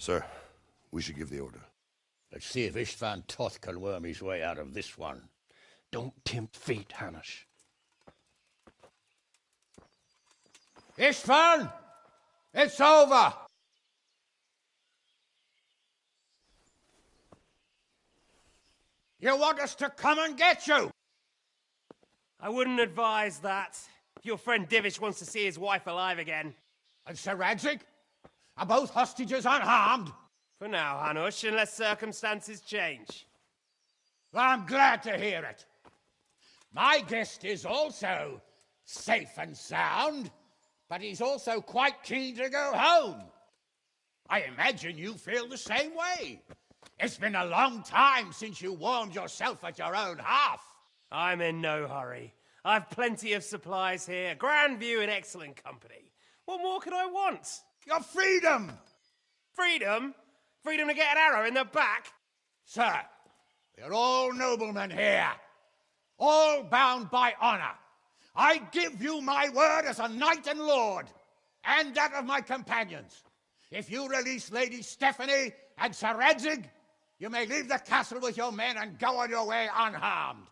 Sir, we should give the order. Let's see if Istvan Toth can worm his way out of this one. Don't tempt fate, Hanush. Istvan! It's over! You want us to come and get you? I wouldn't advise that. Your friend Divish wants to see his wife alive again. And Sir Radzig? Are both hostages unharmed? For now, Hanush, unless circumstances change. Well, I'm glad to hear it. My guest is also safe and sound, but he's also quite keen to go home. I imagine you feel the same way. It's been a long time since you warmed yourself at your own hearth. I'm in no hurry. I've plenty of supplies here, grand view and excellent company. What more could I want? Your freedom! Freedom? Freedom to get an arrow in the back? Sir, we're all noblemen here, all bound by honor. I give you my word as a knight and lord, and that of my companions. If you release Lady Stephanie and Sir Radzig, you may leave the castle with your men and go on your way unharmed.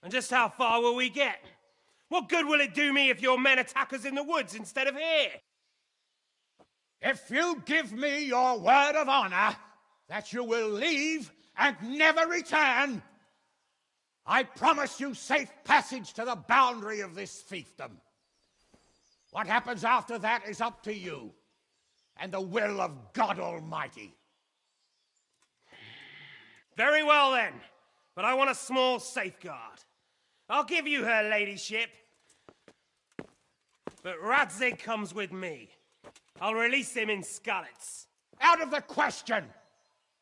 And just how far will we get? What good will it do me if your men attack us in the woods instead of here? If you give me your word of honor that you will leave and never return, I promise you safe passage to the boundary of this fiefdom. What happens after that is up to you and the will of God Almighty. Very well then, but I want a small safeguard. I'll give you her ladyship, but Radzig comes with me. I'll release him in Skalitz. Out of the question!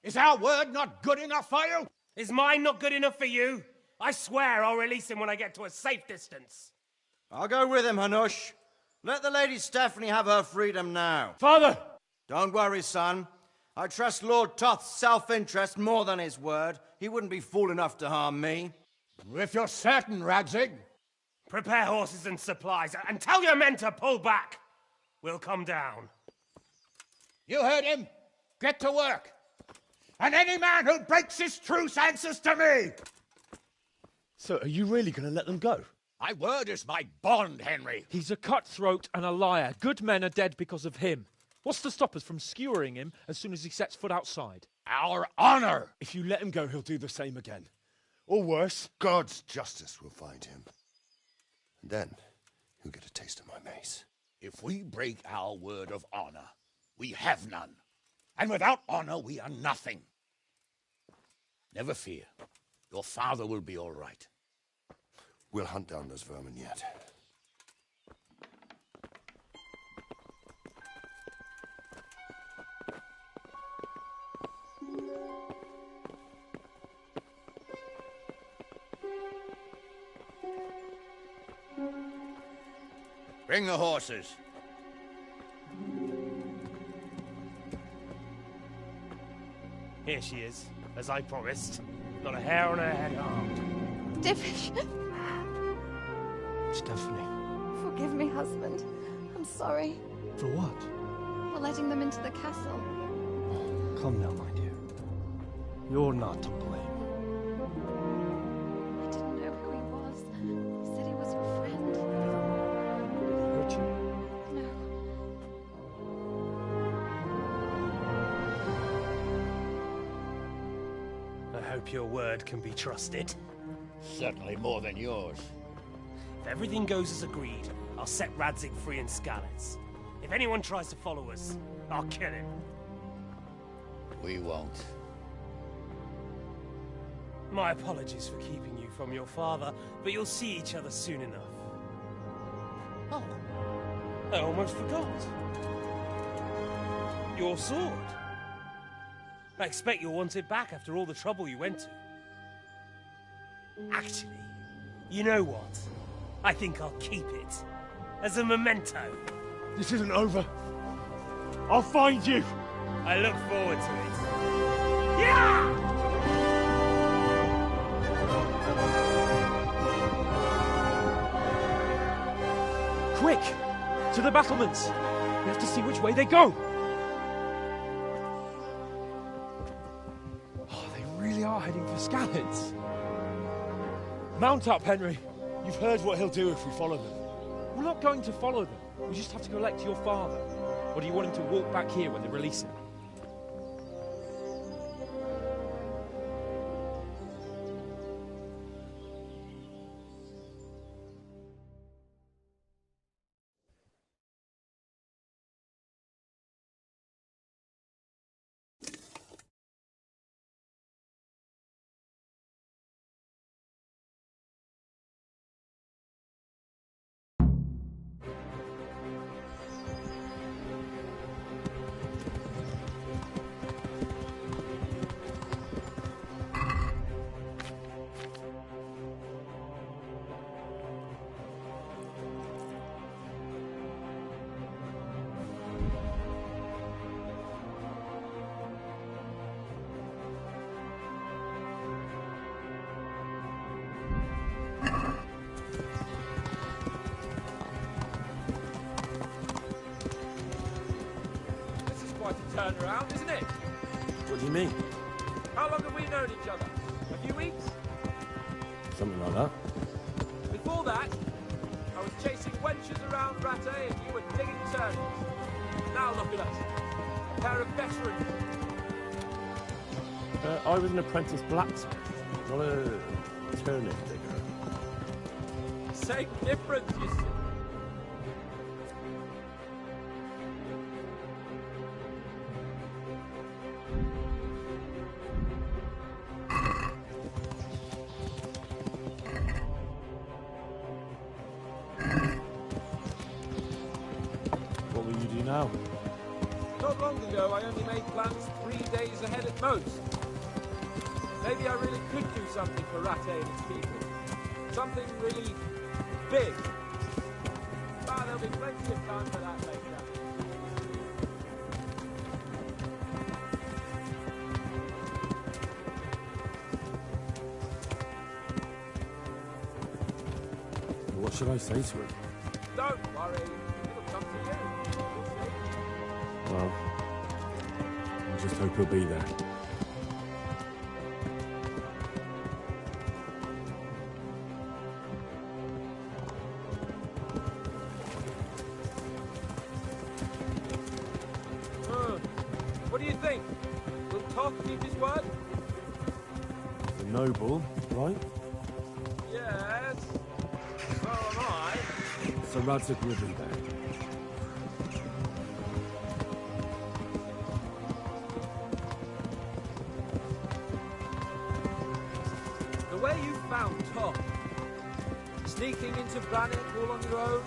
Is our word not good enough for you? Is mine not good enough for you? I swear I'll release him when I get to a safe distance. I'll go with him, Hanush. Let the Lady Stephanie have her freedom now. Father! Don't worry, son. I trust Lord Toth's self-interest more than his word. He wouldn't be fool enough to harm me. If you're certain, Radzig. Prepare horses and supplies, and tell your men to pull back. We'll come down. You heard him. Get to work. And any man who breaks this truce answers to me. So, are you really going to let them go? My word is my bond, Henry. He's a cutthroat and a liar. Good men are dead because of him. What's to stop us from skewering him as soon as he sets foot outside? Our honor! If you let him go, he'll do the same again. Or worse. God's justice will find him. And then, he'll get a taste of my mace. If we break our word of honor, we have none. And without honor, we are nothing. Never fear. Your father will be all right. We'll hunt down those vermin yet. Bring the horses. Here she is, as I promised. Not a hair on her head harmed. Divish! Stephanie. Forgive me, husband. I'm sorry. For what? For letting them into the castle. Come now, my dear. You're not to blame. I didn't know who he was. He said he was your friend. Did he hurt you? No. I hope your word can be trusted. Certainly more than yours. If everything goes as agreed, I'll set Radzig free in Skalitz. If anyone tries to follow us, I'll kill him. We won't. My apologies for keeping you from your father, but you'll see each other soon enough. Oh, I almost forgot. Your sword. I expect you'll want it back after all the trouble you went to. Actually, you know what? I think I'll keep it. As a memento. This isn't over. I'll find you. I look forward to it. Yeah! Quick! To the battlements! We have to see which way they go! Oh, they really are heading for Scallops. Mount up, Henry. You've heard what he'll do if we follow them. We're not going to follow them. We just have to go elect your father. Or do you want him to walk back here when they release him? Turnaround, isn't it? What do you mean? How long have we known each other? A few weeks? Something like that. Before that, I was chasing wenches around Rattay and you were digging turnips. Now look at us. A pair of veterans. I was an apprentice blacksmith, not a turnip digger. Same difference, you see. Now? Not long ago, I only made plans 3 days ahead at most. Maybe I really could do something for Rattay and its people. Something really big. Ah, there'll be plenty of time for that later. What should I say to him? Don't worry. It'll come to you. Well, I just hope he'll be there. What do you think? Will Toth keep his word? The noble, right? Yes. So am I. So Radzig will be there. The way you found Toth, sneaking into Brannick all on your own.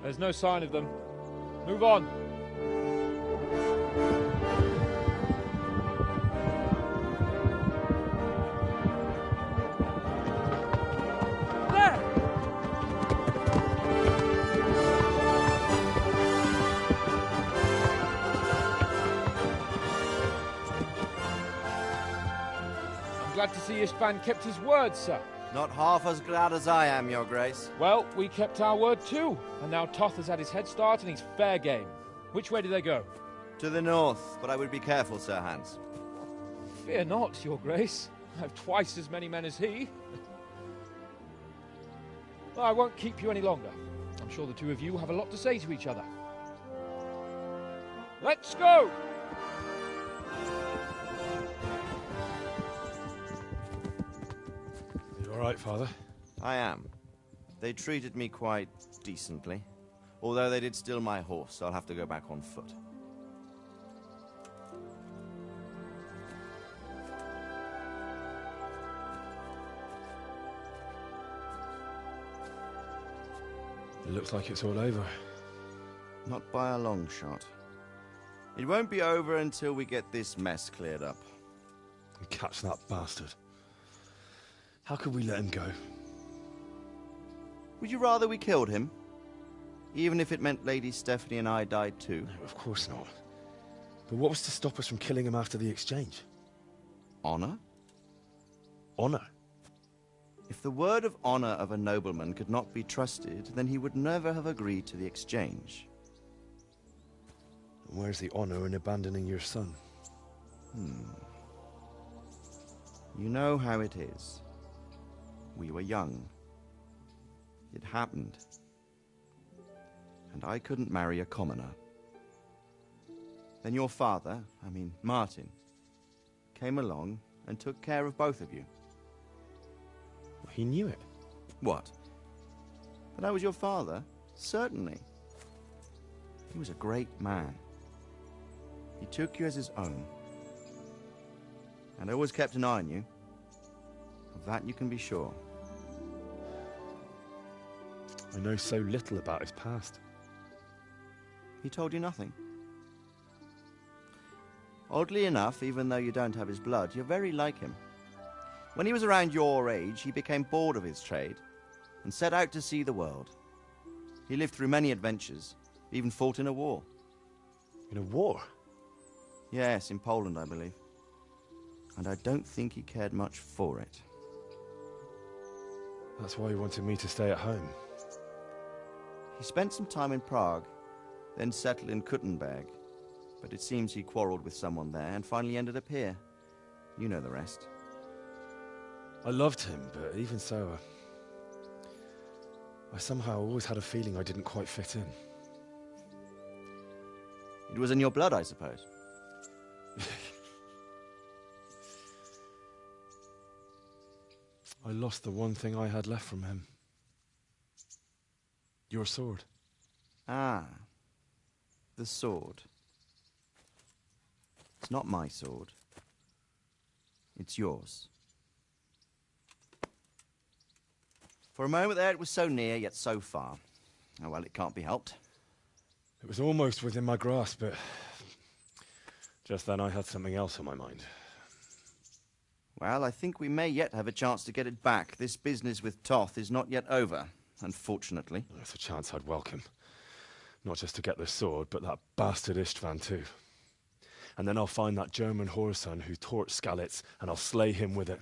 There's no sign of them. Move on. There! I'm glad to see Istvan kept his word, sir. Not half as glad as I am, Your Grace. Well, we kept our word too, and now Toth has had his head start and he's fair game. Which way do they go? To the north, but I would be careful, Sir Hans. Fear not, Your Grace. I have twice as many men as he. Well, I won't keep you any longer. I'm sure the two of you have a lot to say to each other. Let's go! You all right, Father? I am. They treated me quite decently. Although they did steal my horse, so I'll have to go back on foot. It looks like it's all over. Not by a long shot. It won't be over until we get this mess cleared up. And catch that bastard. How could we let him go? Would you rather we killed him? Even if it meant Lady Stephanie and I died too? No, of course not. But what was to stop us from killing him after the exchange? Honor? Honor? If the word of honor of a nobleman could not be trusted, then he would never have agreed to the exchange. And where's the honor in abandoning your son? You know how it is. We were young. It happened. And I couldn't marry a commoner. Then your father, Martin, came along and took care of both of you. He knew it. What? That I was your father? Certainly. He was a great man. He took you as his own. And always kept an eye on you. Of that you can be sure. I know so little about his past. He told you nothing? Oddly enough, even though you don't have his blood, you're very like him. When he was around your age, he became bored of his trade and set out to see the world. He lived through many adventures, even fought in a war. In a war? Yes, in Poland, I believe. And I don't think he cared much for it. That's why he wanted me to stay at home. He spent some time in Prague, then settled in Kuttenberg. But it seems he quarreled with someone there and finally ended up here. You know the rest. I loved him, but even so, I somehow always had a feeling I didn't quite fit in. It was in your blood, I suppose. I lost the one thing I had left from him. Your sword. Ah. The sword. It's not my sword. It's yours. For a moment there, it was so near, yet so far. Oh, well, it can't be helped. It was almost within my grasp, but just then I had something else on my mind. Well, I think we may yet have a chance to get it back. This business with Toth is not yet over, unfortunately. That's a chance I'd welcome. Not just to get the sword, but that bastard Istvan too. And then I'll find that German whoreson who torched Skalitz, and I'll slay him with it.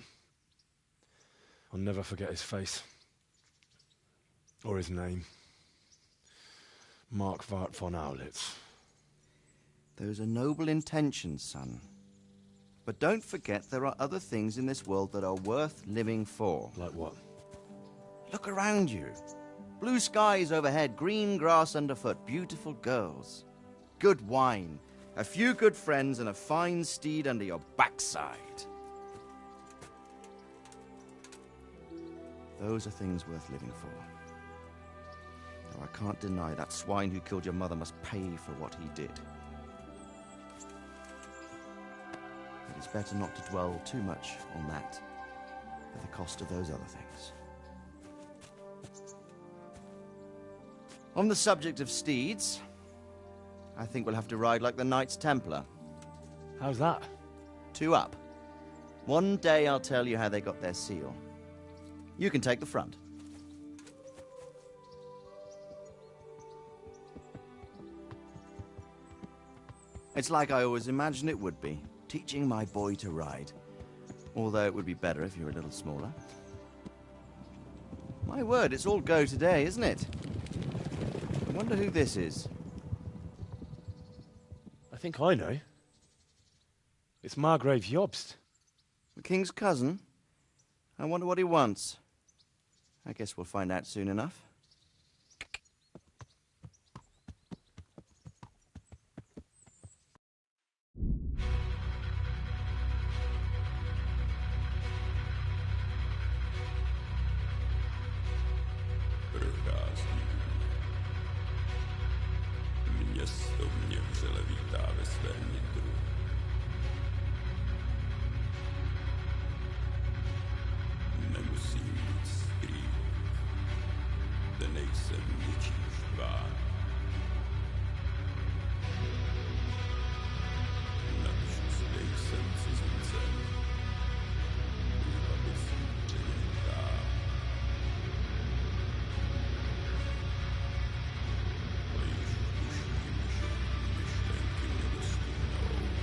I'll never forget his face. Or his name. Marquardt von Aulitz. Those are noble intentions, son. But don't forget there are other things in this world that are worth living for. Like what? Look around you. Blue skies overhead, green grass underfoot, beautiful girls. Good wine, a few good friends, and a fine steed under your backside. Those are things worth living for. Though I can't deny that swine who killed your mother must pay for what he did. But it's better not to dwell too much on that at the cost of those other things. On the subject of steeds, I think we'll have to ride like the Knights Templar. How's that? 2 up. One day I'll tell you how they got their seal. You can take the front. It's like I always imagined it would be, teaching my boy to ride. Although it would be better if you were a little smaller. My word, it's all go today, isn't it? I wonder who this is. I think I know. It's Margrave Jobst. The king's cousin? I wonder what he wants. I guess we'll find out soon enough. To mě vřele vítá ve svém nitru. Nemusím nic skrýt. Nejsem ničí štván. Navždy jsem cizincem. Aby jsem přenechal. Ale již tuším, že myšlenky mě dostihnou.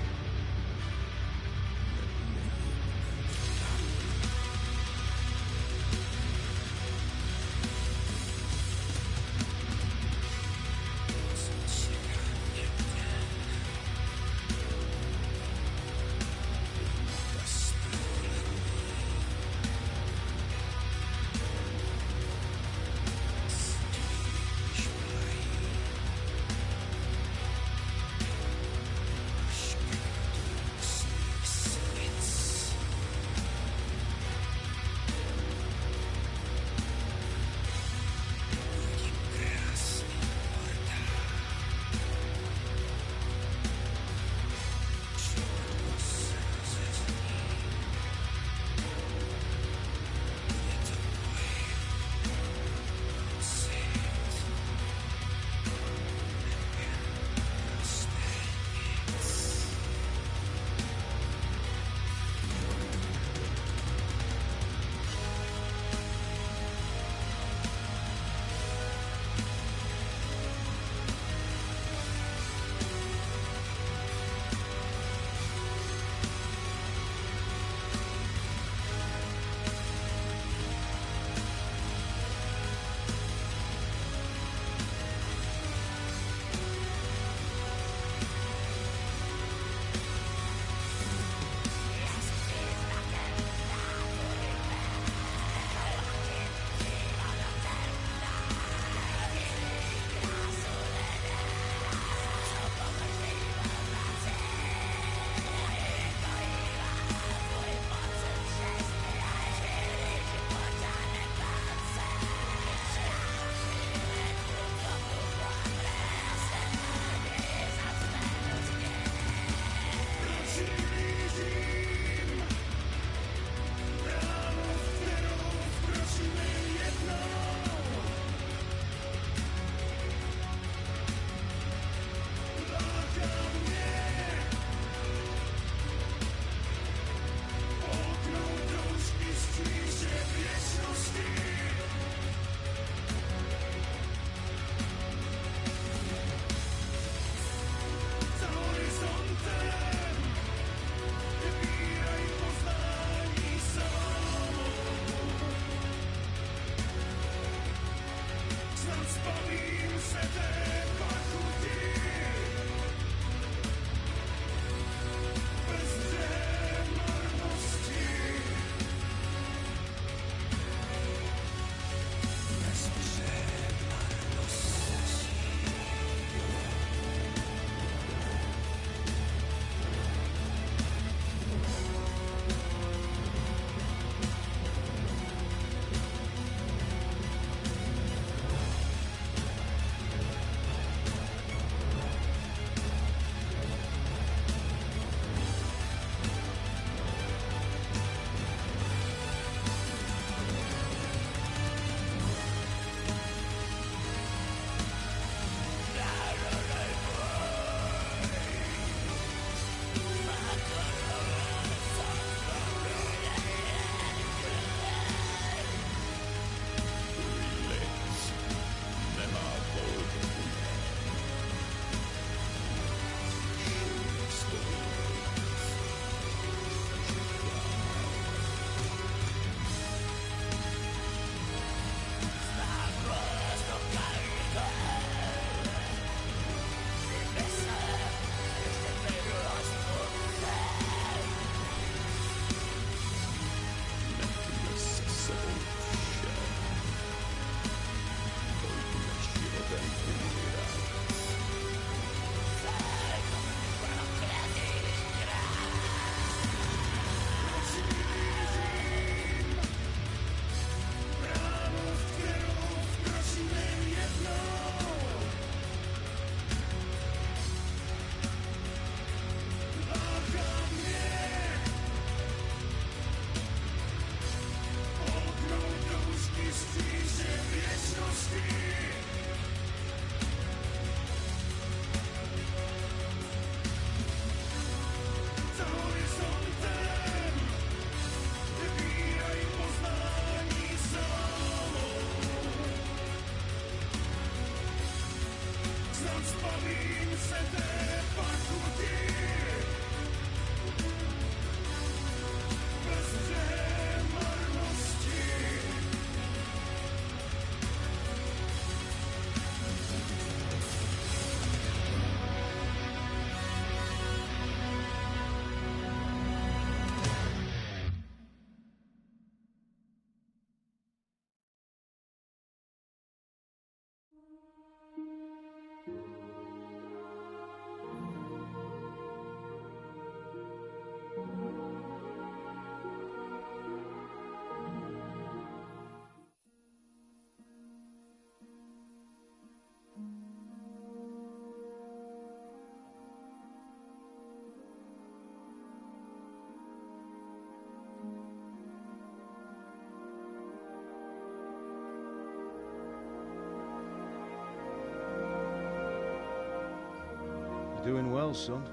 You're doing well, son.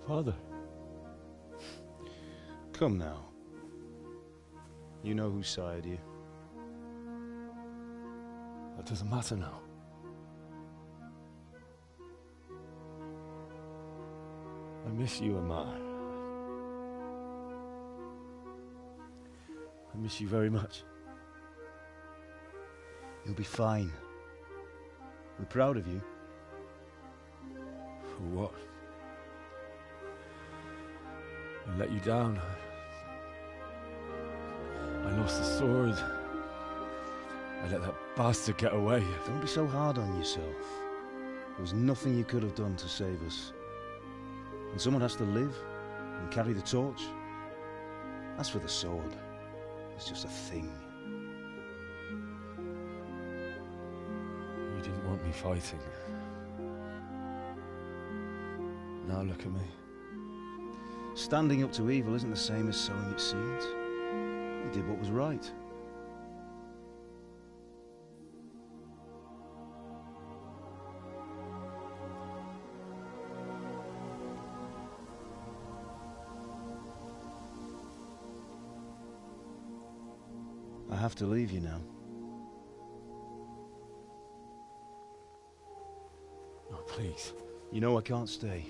Father. Come now. You know who sired you. That doesn't matter now. I miss you, Amar. I miss you very much. You'll be fine. We're proud of you. For what? I let you down. I lost the sword. I let that bastard get away. Don't be so hard on yourself. There was nothing you could have done to save us. And someone has to live and carry the torch. As for the sword, it's just a thing. You didn't want me fighting. Now look at me. Standing up to evil isn't the same as sowing its seeds. You did what was right. I have to leave you now. Oh, please. You know I can't stay.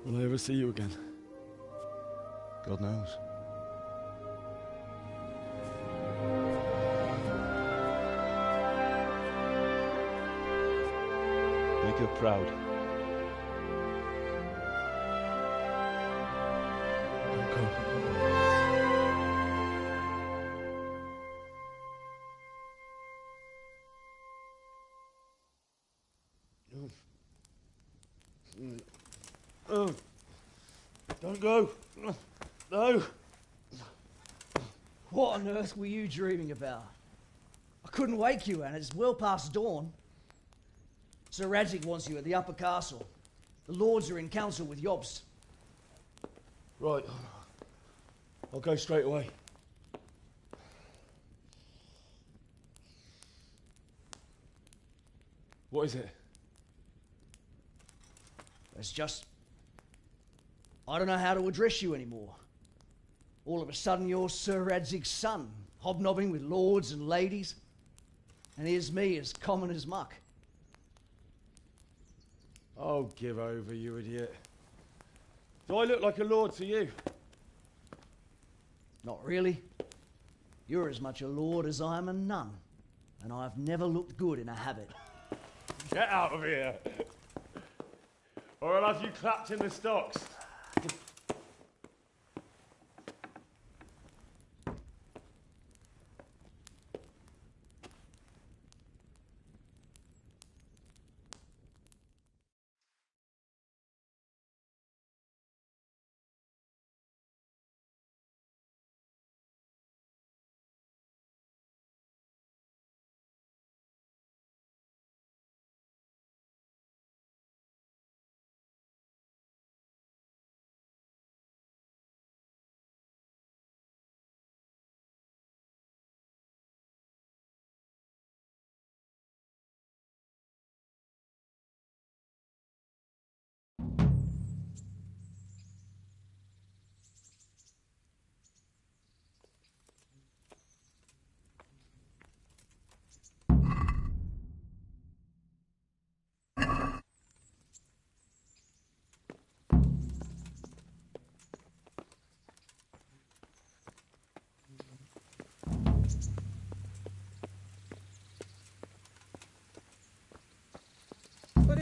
Will I ever see you again? God knows. Make her proud. Don't go. Oh, don't go. No. What on earth were you dreaming about? I couldn't wake you, and it's well past dawn. Sir Radzig wants you at the upper castle. The lords are in council with Jobst. Right. I'll go straight away. What is it? It's just... I don't know how to address you anymore. All of a sudden you're Sir Radzig's son, hobnobbing with lords and ladies. And here's me, as common as muck. Oh, give over, you idiot. Do I look like a lord to you? Not really. You're as much a lord as I am a nun. And I've never looked good in a habit. Get out of here! Or I'll have you clapped in the stocks.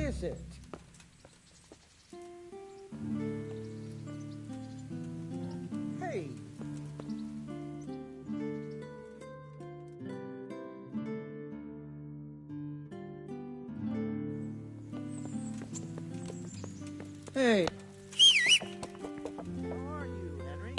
is it? Hey. Hey. How are you, Henry?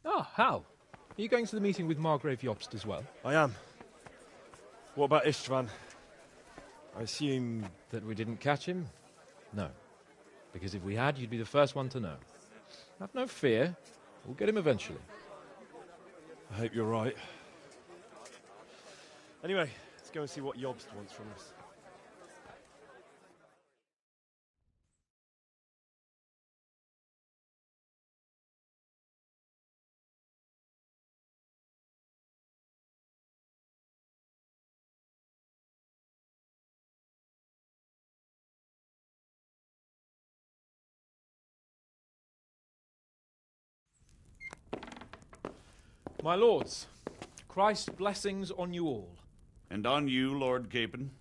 Ah, Hal. Are you going to the meeting with Margrave Jobst as well? I am. What about Istvan? I assume... That we didn't catch him? No. Because if we had, you'd be the first one to know. Have no fear. We'll get him eventually. I hope you're right. Anyway, let's go and see what Jobst wants from us. My lords, Christ's blessings on you all. And on you, Lord Capon.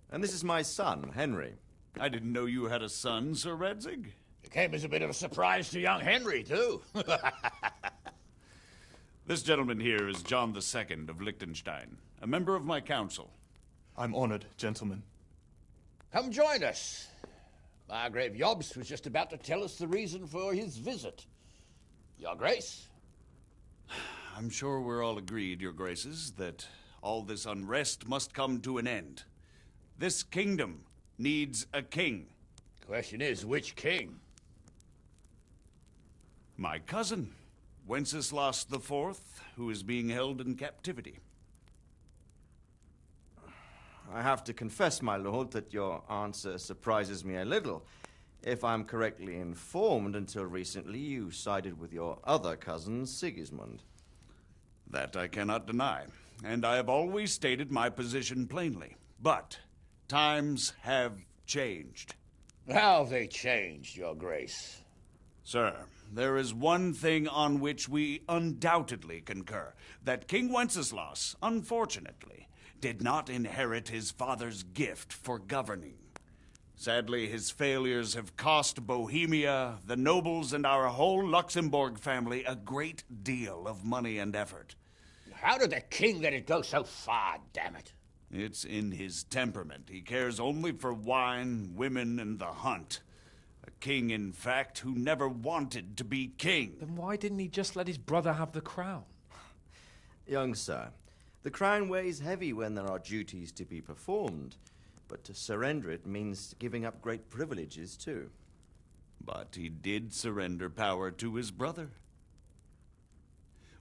And this is my son, Henry. I didn't know you had a son, Sir Redzig. It came as a bit of a surprise to young Henry, too. This gentleman here is John II of Liechtenstein, a member of my council. I'm honored, gentlemen. Come join us. Margrave Jobst was just about to tell us the reason for his visit. Your Grace? I'm sure we're all agreed, Your Graces, that all this unrest must come to an end. This kingdom needs a king. Question is, which king? My cousin, Wenceslas IV, who is being held in captivity. I have to confess, my lord, that your answer surprises me a little. If I'm correctly informed, until recently you sided with your other cousin, Sigismund. That I cannot deny, and I have always stated my position plainly. But times have changed. How have they changed, Your Grace? Sir, there is one thing on which we undoubtedly concur, that King Wenceslas, unfortunately, did not inherit his father's gift for governing. Sadly, his failures have cost Bohemia, the nobles, and our whole Luxembourg family a great deal of money and effort. How did the king let it go so far, damn it? It's in his temperament. He cares only for wine, women, and the hunt. A king, in fact, who never wanted to be king. Then why didn't he just let his brother have the crown? Young sir, the crown weighs heavy when there are duties to be performed, but to surrender it means giving up great privileges, too. But he did surrender power to his brother.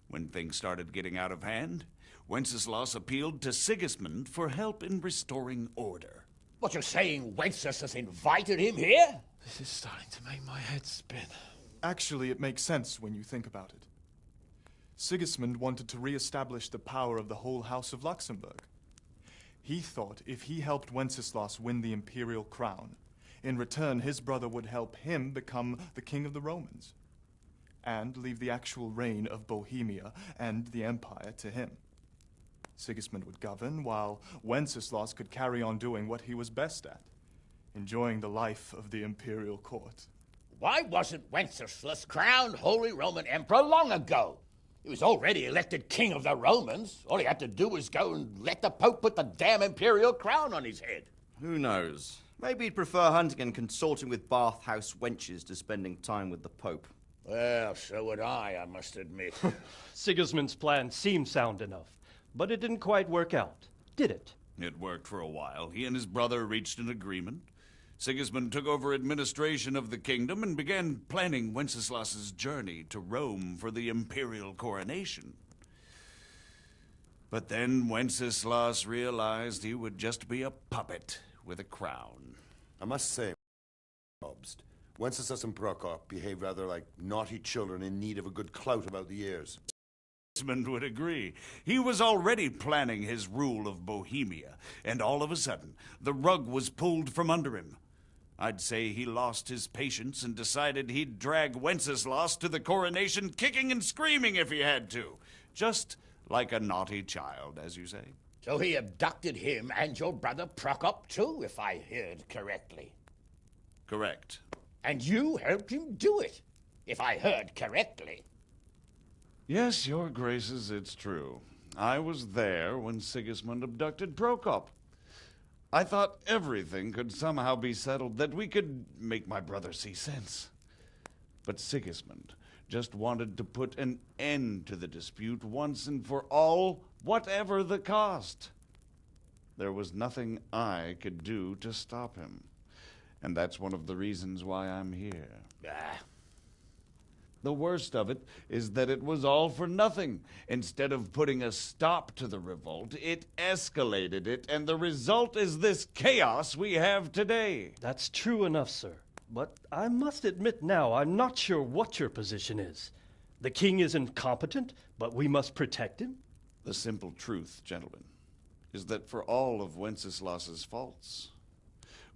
When things started getting out of hand, Wenceslas appealed to Sigismund for help in restoring order. What, you're saying Wenceslas invited him here? This is starting to make my head spin. Actually, it makes sense when you think about it. Sigismund wanted to re-establish the power of the whole House of Luxembourg. He thought if he helped Wenceslas win the imperial crown, in return his brother would help him become the king of the Romans, and leave the actual reign of Bohemia and the empire to him. Sigismund would govern, while Wenceslas could carry on doing what he was best at, enjoying the life of the imperial court. Why wasn't Wenceslas crowned Holy Roman Emperor long ago? He was already elected king of the Romans. All he had to do was go and let the Pope put the damn imperial crown on his head. Who knows? Maybe he'd prefer hunting and consorting with bathhouse wenches to spending time with the Pope. Well, so would I must admit. Sigismund's plan seemed sound enough, but it didn't quite work out, did it? It worked for a while. He and his brother reached an agreement. Sigismund took over administration of the kingdom and began planning Wenceslas's journey to Rome for the imperial coronation. But then Wenceslas realized he would just be a puppet with a crown. I must say, Obst, Wenceslas and Prokop behave rather like naughty children in need of a good clout about the ears. Sigismund would agree. He was already planning his rule of Bohemia, and all of a sudden, the rug was pulled from under him. I'd say he lost his patience and decided he'd drag Wenceslas to the coronation kicking and screaming if he had to. Just like a naughty child, as you say. So he abducted him and your brother Prokop too, if I heard correctly. Correct. And you helped him do it, if I heard correctly. Yes, your graces, it's true. I was there when Sigismund abducted Prokop. I thought everything could somehow be settled, that we could make my brother see sense. But Sigismund just wanted to put an end to the dispute once and for all, whatever the cost. There was nothing I could do to stop him. And that's one of the reasons why I'm here. The worst of it is that it was all for nothing. Instead of putting a stop to the revolt, it escalated it, and the result is this chaos we have today. That's true enough, sir. But I must admit now, I'm not sure what your position is. The king is incompetent, but we must protect him? The simple truth, gentlemen, is that for all of Wenceslas's faults,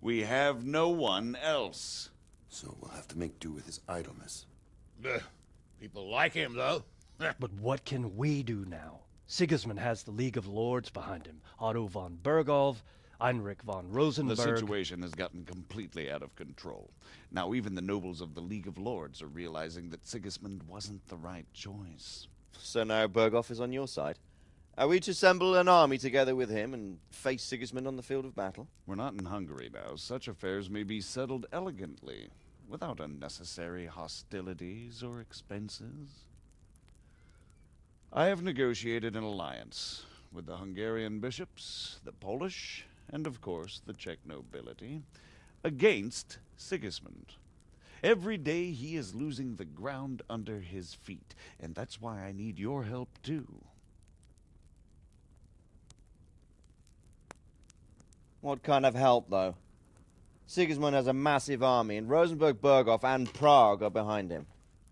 we have no one else. So we'll have to make do with his idleness. People like him, though. But what can we do now? Sigismund has the League of Lords behind him. Otto von Bergholf, Heinrich von Rosenberg. The situation has gotten completely out of control. Now even the nobles of the League of Lords are realizing that Sigismund wasn't the right choice. So now Bergholf is on your side. Are we to assemble an army together with him and face Sigismund on the field of battle? We're not in Hungary now. Such affairs may be settled elegantly, without unnecessary hostilities or expenses. I have negotiated an alliance with the Hungarian bishops, the Polish, and of course the Czech nobility, against Sigismund. Every day he is losing the ground under his feet, and that's why I need your help too. What kind of help, though? Sigismund has a massive army, and Rosenberg, Berghof, and Prague are behind him.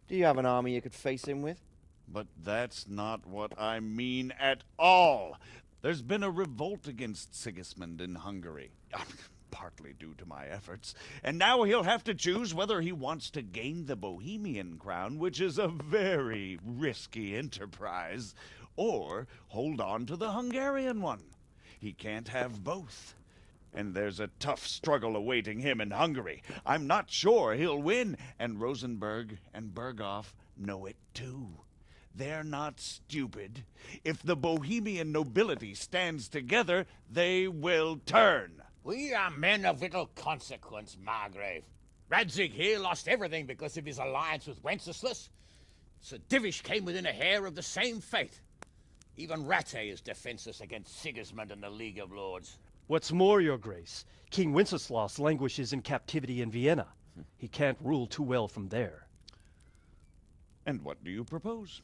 Do you have an army you could face him with? But that's not what I mean at all. There's been a revolt against Sigismund in Hungary, partly due to my efforts, and now he'll have to choose whether he wants to gain the Bohemian crown, which is a very risky enterprise, or hold on to the Hungarian one. He can't have both. And there's a tough struggle awaiting him in Hungary. I'm not sure he'll win, and Rosenberg and Berghof know it too. They're not stupid. If the Bohemian nobility stands together, they will turn. We are men of little consequence, Margrave. Radzig here lost everything because of his alliance with Wenceslas. Sir Divish came within a hair of the same fate. Even Rattay is defenseless against Sigismund and the League of Lords. What's more, your grace, King Wenceslas languishes in captivity in Vienna. He can't rule too well from there. And what do you propose?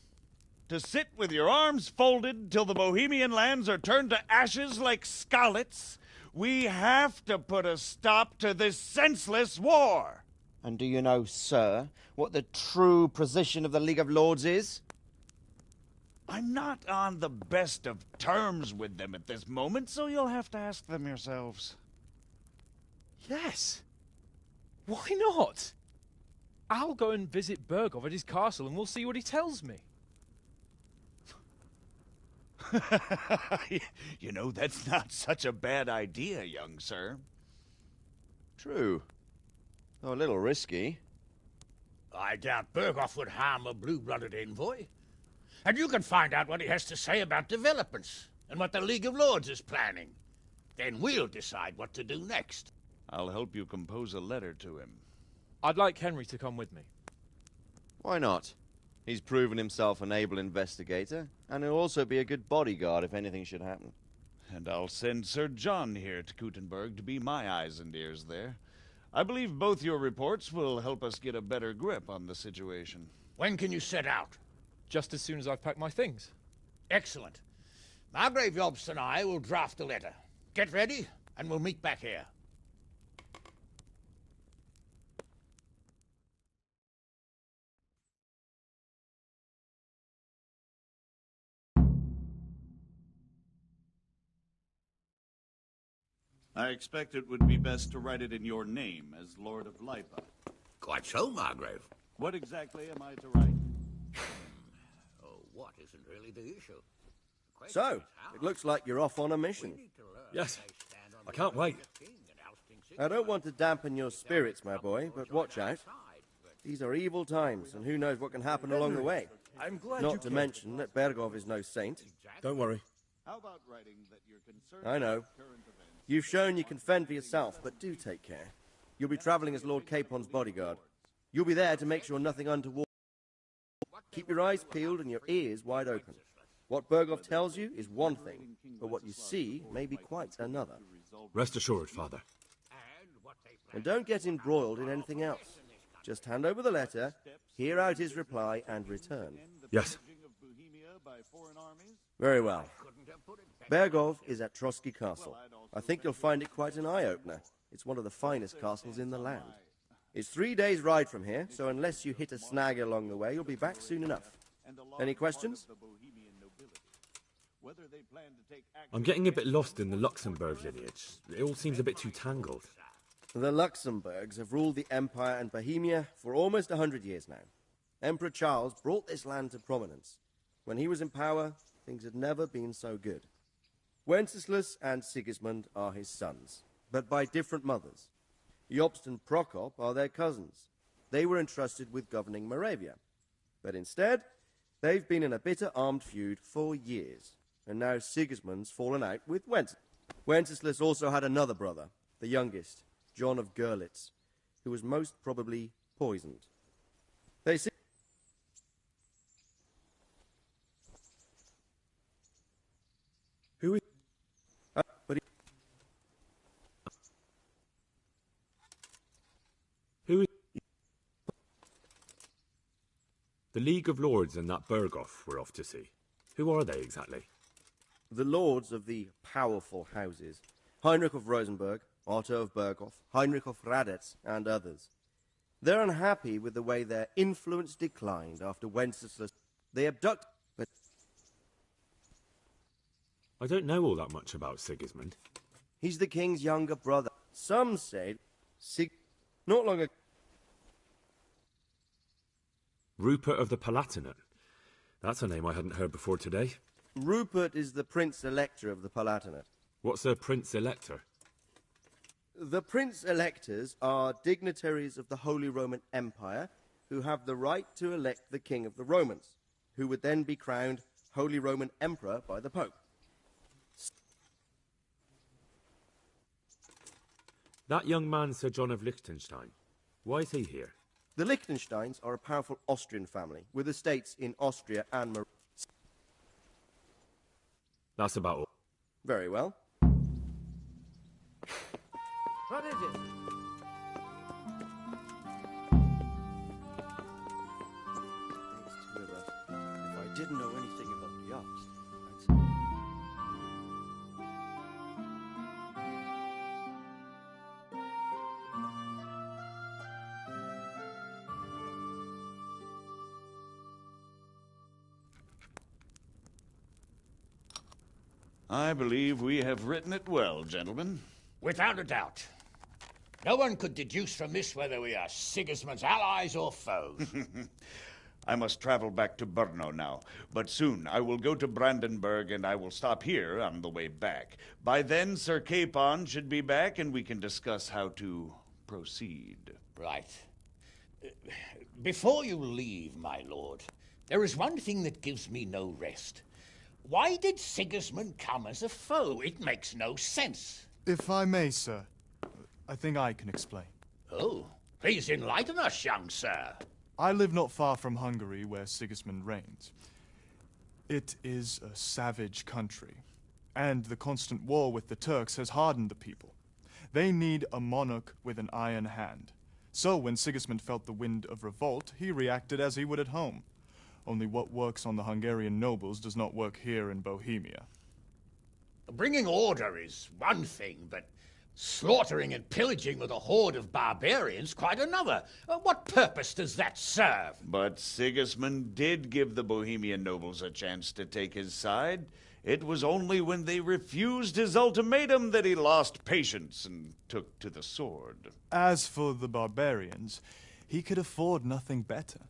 To sit with your arms folded till the Bohemian lands are turned to ashes like Skalitz? We have to put a stop to this senseless war. And do you know, sir, what the true position of the League of Lords is? I'm not on the best of terms with them at this moment, so you'll have to ask them yourselves. Yes. Why not? I'll go and visit Berghof at his castle and we'll see what he tells me. You know, that's not such a bad idea, young sir. True. Though a little risky. I doubt Berghof would harm a blue-blooded envoy. And you can find out what he has to say about developments and what the League of Lords is planning. Then we'll decide what to do next. I'll help you compose a letter to him. I'd like Henry to come with me. Why not? He's proven himself an able investigator, and he'll also be a good bodyguard if anything should happen. And I'll send Sir John here to Kuttenberg to be my eyes and ears there. I believe both your reports will help us get a better grip on the situation. When can you set out? Just as soon as I've packed my things. Excellent. Margrave Jobst and I will draft a letter. Get ready, and we'll meet back here. I expect it would be best to write it in your name as Lord of Lipa. Quite so, Margrave. What exactly am I to write? Oh, what isn't really the issue? So, it looks like you're off on a mission. Yes, I can't wait. I don't want to dampen your spirits, my boy, but watch out. These are evil times, and who knows what can happen along the way. I'm glad Not to mention that Bergov is no saint. Don't worry. How about writing that you're concerned I know. about current events? You've shown you can fend for yourself, but do take care. You'll be traveling as Lord Capon's bodyguard. You'll be there to make sure nothing untoward. Keep your eyes peeled and your ears wide open. What Bergov tells you is one thing, but what you see may be quite another. Rest assured, Father. And don't get embroiled in anything else. Just hand over the letter, hear out his reply, and return. Yes. Very well. Bergov is at Trotsky Castle. I think you'll find it quite an eye-opener. It's one of the finest castles in the land. It's 3 days' ride from here, so unless you hit a snag along the way, you'll be back soon enough. Any questions? I'm getting a bit lost in the Luxembourg lineage. It all seems a bit too tangled. The Luxembourgs have ruled the Empire and Bohemia for almost 100 years now. Emperor Charles brought this land to prominence. When he was in power, things had never been so good. Wenceslas and Sigismund are his sons, but by different mothers. Jobst and Prokop are their cousins. They were entrusted with governing Moravia. But instead, they've been in a bitter armed feud for years. And now Sigismund's fallen out with Wenceslas. Wenceslas also had another brother, the youngest, John of Görlitz, who was most probably poisoned. They say Who is... but he... Who is... The League of Lords and that Berghoff we're off to see. Who are they exactly? The lords of the powerful houses. Heinrich of Rosenberg, Otto of Berghoff, Heinrich of Radetz, and others. They're unhappy with the way their influence declined after Wenceslas. They abduct... But I don't know all that much about Sigismund. he's the king's younger brother. Some say... Not long ago... Rupert of the Palatinate. That's a name I hadn't heard before today. Rupert is the Prince-Elector of the Palatinate. What's a Prince-Elector? The Prince-Electors are dignitaries of the Holy Roman Empire who have the right to elect the King of the Romans, who would then be crowned Holy Roman Emperor by the Pope. That young man, Sir John of Liechtenstein. Why is he here? The Liechtensteins are a powerful Austrian family with estates in Austria and Moravia. That's about all. Very well. What is it? If I didn't know anything about Jobst, I believe we have written it well, gentlemen. Without a doubt. No one could deduce from this whether we are Sigismund's allies or foes. I must travel back to Brno now, but soon I will go to Brandenburg and I will stop here on the way back. By then, Sir Capon should be back and we can discuss how to proceed. Right. Before you leave, my lord, there is one thing that gives me no rest. Why did Sigismund come as a foe? It makes no sense. If I may, sir. I think I can explain. Oh, please enlighten us, young sir. I live not far from Hungary, where Sigismund reigns. It is a savage country, and the constant war with the Turks has hardened the people. They need a monarch with an iron hand. So when Sigismund felt the wind of revolt, he reacted as he would at home. Only what works on the Hungarian nobles does not work here in Bohemia. Bringing order is one thing, but slaughtering and pillaging with a horde of barbarians quite another. What purpose does that serve? But Sigismund did give the Bohemian nobles a chance to take his side. It was only when they refused his ultimatum that he lost patience and took to the sword. As for the barbarians, he could afford nothing better.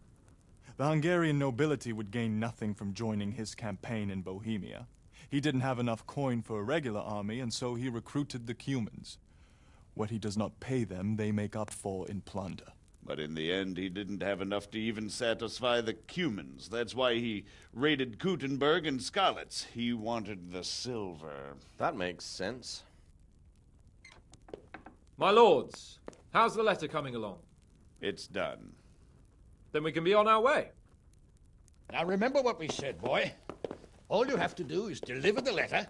The Hungarian nobility would gain nothing from joining his campaign in Bohemia. He didn't have enough coin for a regular army, and so he recruited the Cumans. What he does not pay them, they make up for in plunder. But in the end, he didn't have enough to even satisfy the Cumans. That's why he raided Kuttenberg and Skalitz. He wanted the silver. That makes sense. My lords, how's the letter coming along? It's done. Then we can be on our way. Now remember what we said, boy. All you have to do is deliver the letter,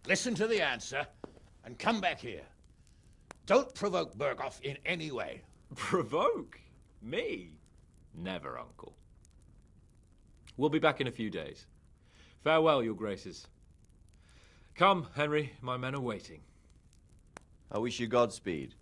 listen to the answer, and come back here. Don't provoke Berghoff in any way. Provoke? Me? Never, Uncle. We'll be back in a few days. Farewell, your graces. Come, Henry, my men are waiting. I wish you Godspeed.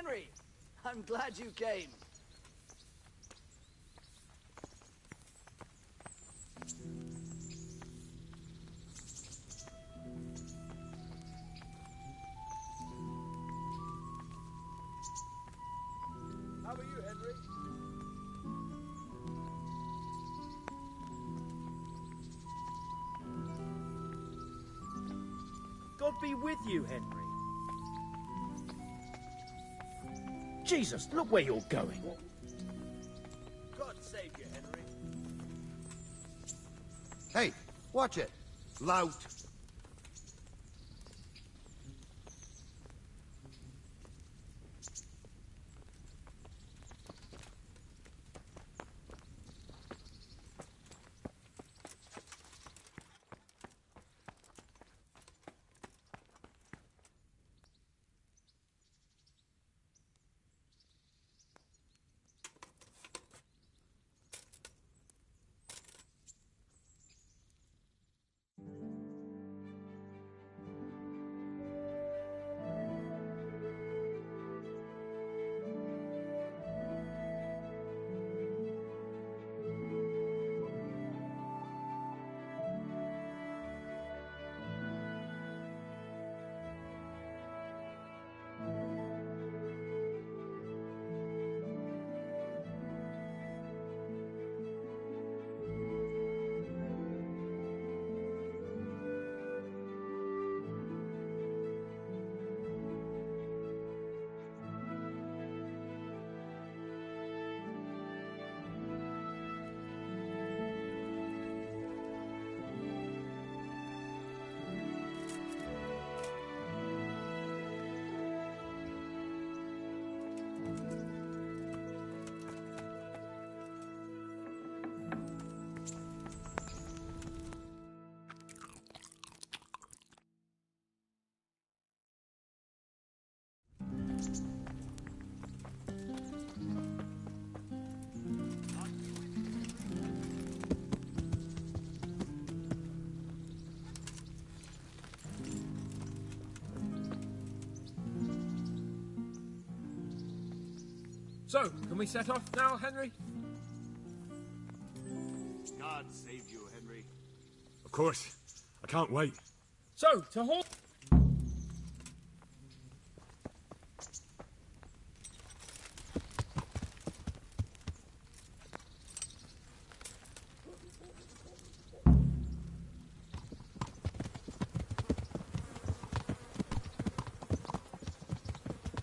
Henry, I'm glad you came. How are you, Henry? God be with you, Henry. Jesus, look where you're going. God save you, Henry. Hey, watch it. Lout. So, can we set off now, Henry? God save you, Henry. Of course. I can't wait. So, to halt.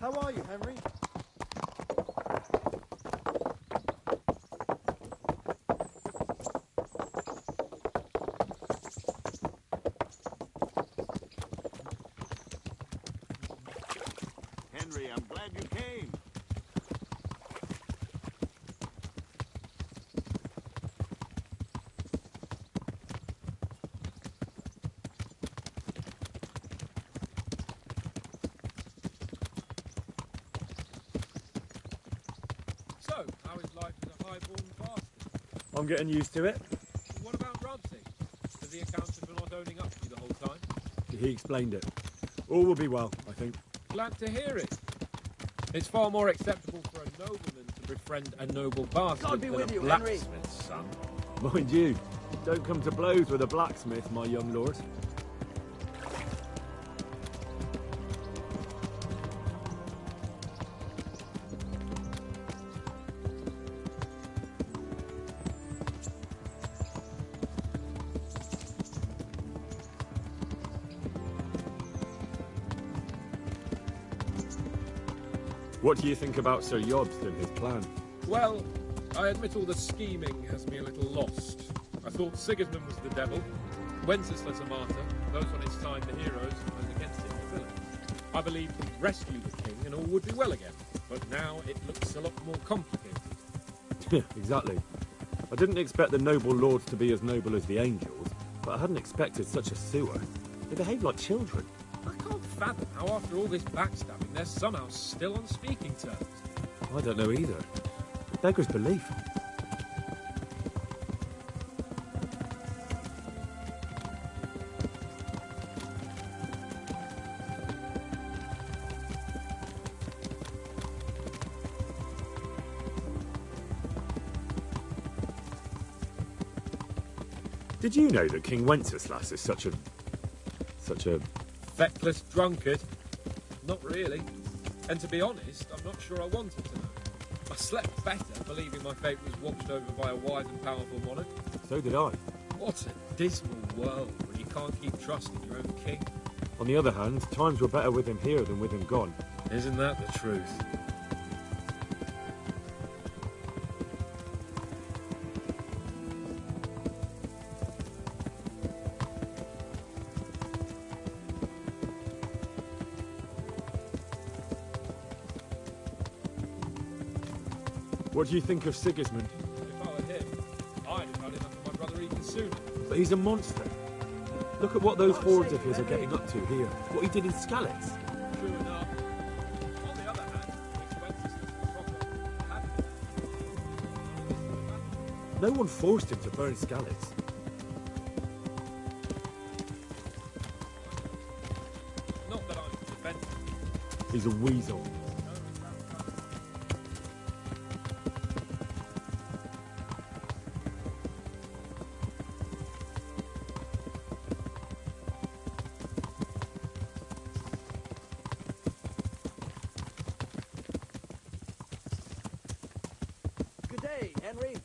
How are you, Henry? Henry, I'm glad you came. So, how is life as a highborn bastard? I'm getting used to it. What about Robsy? Has the accountant been not owning up to you the whole time? He explained it. All will be well, I think. Glad to hear it. It's far more acceptable for a nobleman to befriend a noble bastard God be than with a you, Henry. blacksmith's son. Mind you, don't come to blows with a blacksmith, my young lord. What do you think about Sir Yobst and his plan? Well, I admit all the scheming has me a little lost. I thought Sigismund was the devil, Wenceslas a martyr, those on his side the heroes, and against him the villains. I believed he'd rescue the king and all would be well again, but now it looks a lot more complicated. Exactly. I didn't expect the noble lords to be as noble as the angels, but I hadn't expected such a sewer. They behave like children. I can't fathom how after all this backstabbing they're somehow still on speaking terms. I don't know either. Beggars belief. Did you know that King Wenceslas is such a Feckless drunkard? Not really. And to be honest, I'm not sure I wanted to know. I slept better believing my fate was watched over by a wise and powerful monarch. So did I. What a dismal world when you can't keep trusting your own king. On the other hand, times were better with him here than with him gone. Isn't that the truth? What do you think of Sigismund? If I were him, I'd have had enough of my brother even sooner. But he's a monster. Look at what those hordes of his are getting up to here. What he did in Skalitz. True enough. On the other hand, King Wenceslas was proper. No one forced him to burn Skalitz. Not that I'm defensive. He's a weasel. Good day, Henry.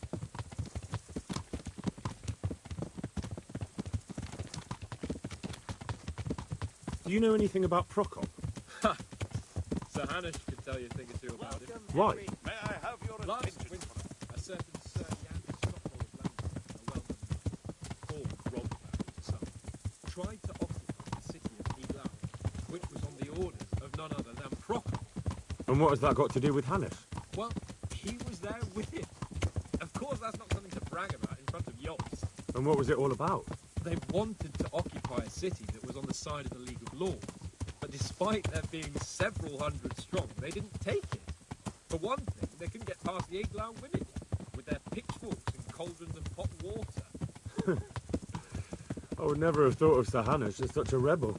Do you know anything about Prokop? Sir Hanish could tell you a thing or two about him. Why? May I have your Last attention? winter, a certain Sir Jan Stockholm of London, a well-known Rob son, tried to occupy the city of Eglau, which was on the orders of none other than Prokop. And what has that got to do with Hanish? Well, he was there with him. Of course, that's not something to brag about in front of Yobst. And what was it all about? They wanted to occupy a city that was on the side of the League of Lords, but despite there being several hundred strong, they didn't take it. For one thing, they couldn't get past the Eglau women with their pitchforks and cauldrons of hot water. I would never have thought of Sir Hanish as such a rebel.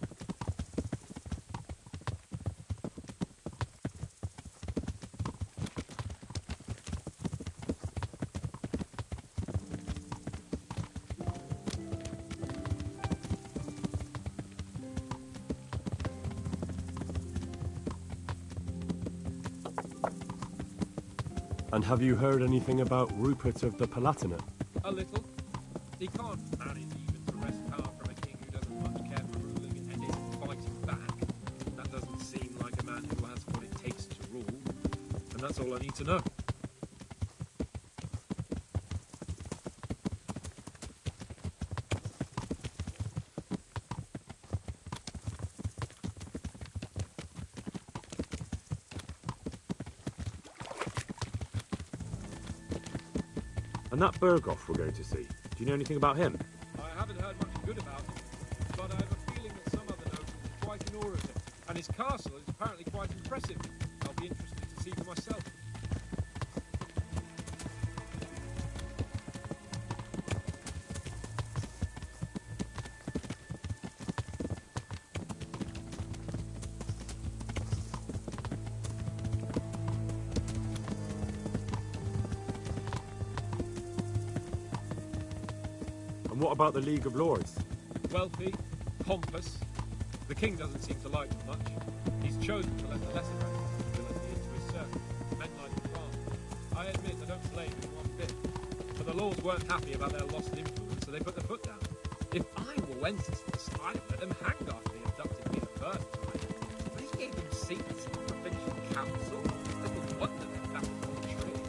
And have you heard anything about Rupert of the Palatinate? A little. He can't manage even to wrest power from a king who doesn't much care for ruling and isn't fighting back. That doesn't seem like a man who has what it takes to rule. And that's all I need to know. And that Berghoff we're going to see, do you know anything about him? I haven't heard much good about him, but I have a feeling that some other nobles are quite in awe of him. And his castle is apparently quite impressive. I'll be interested to see for myself. And what about the League of Lords? Wealthy, pompous. The king doesn't seem to like them much. He's chosen to let the lesser ranks of the nobility into his circle, men like the farmer. I admit I don't blame him one bit. But the lords weren't happy about their loss of influence, so they put their foot down. If I were Wenceslas, I'd let them hang after they abducted me the first time. But he gave them seats in the provincial council. Little wonder they backed on the trees.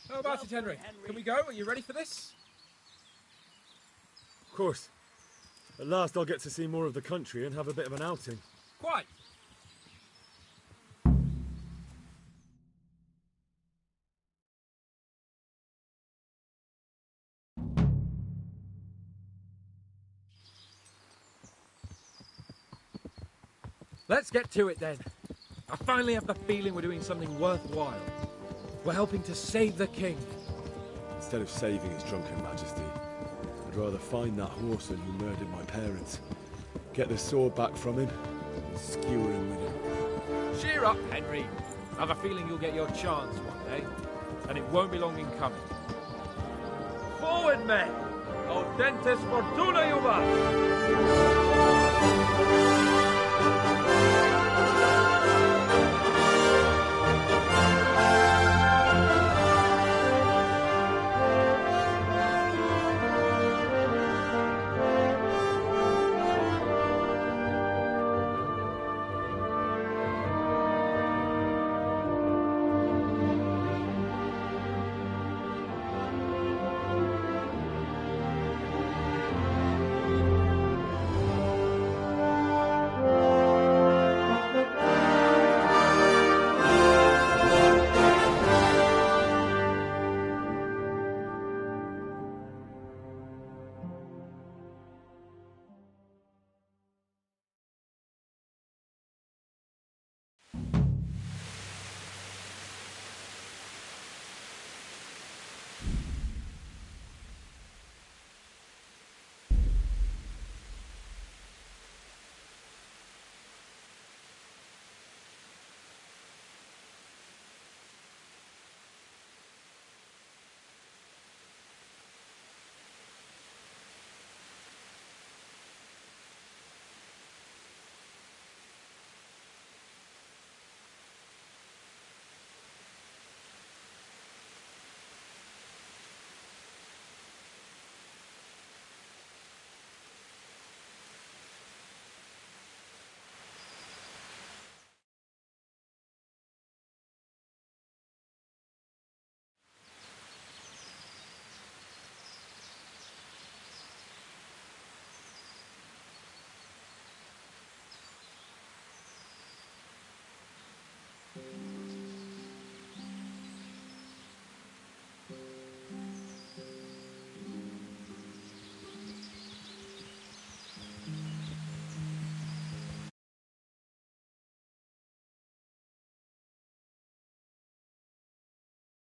How about it, Henry? Can we go? Are you ready for this? Of course. At last I'll get to see more of the country and have a bit of an outing. Quite. Let's get to it then. I finally have the feeling we're doing something worthwhile. We're helping to save the king. Instead of saving his drunken majesty, I'd rather find that horseman who murdered my parents, get the sword back from him, and skewer him with it. Cheer up, Henry. I have a feeling you'll get your chance one day, and it won't be long in coming. Forward, men! Audentes fortuna jubas!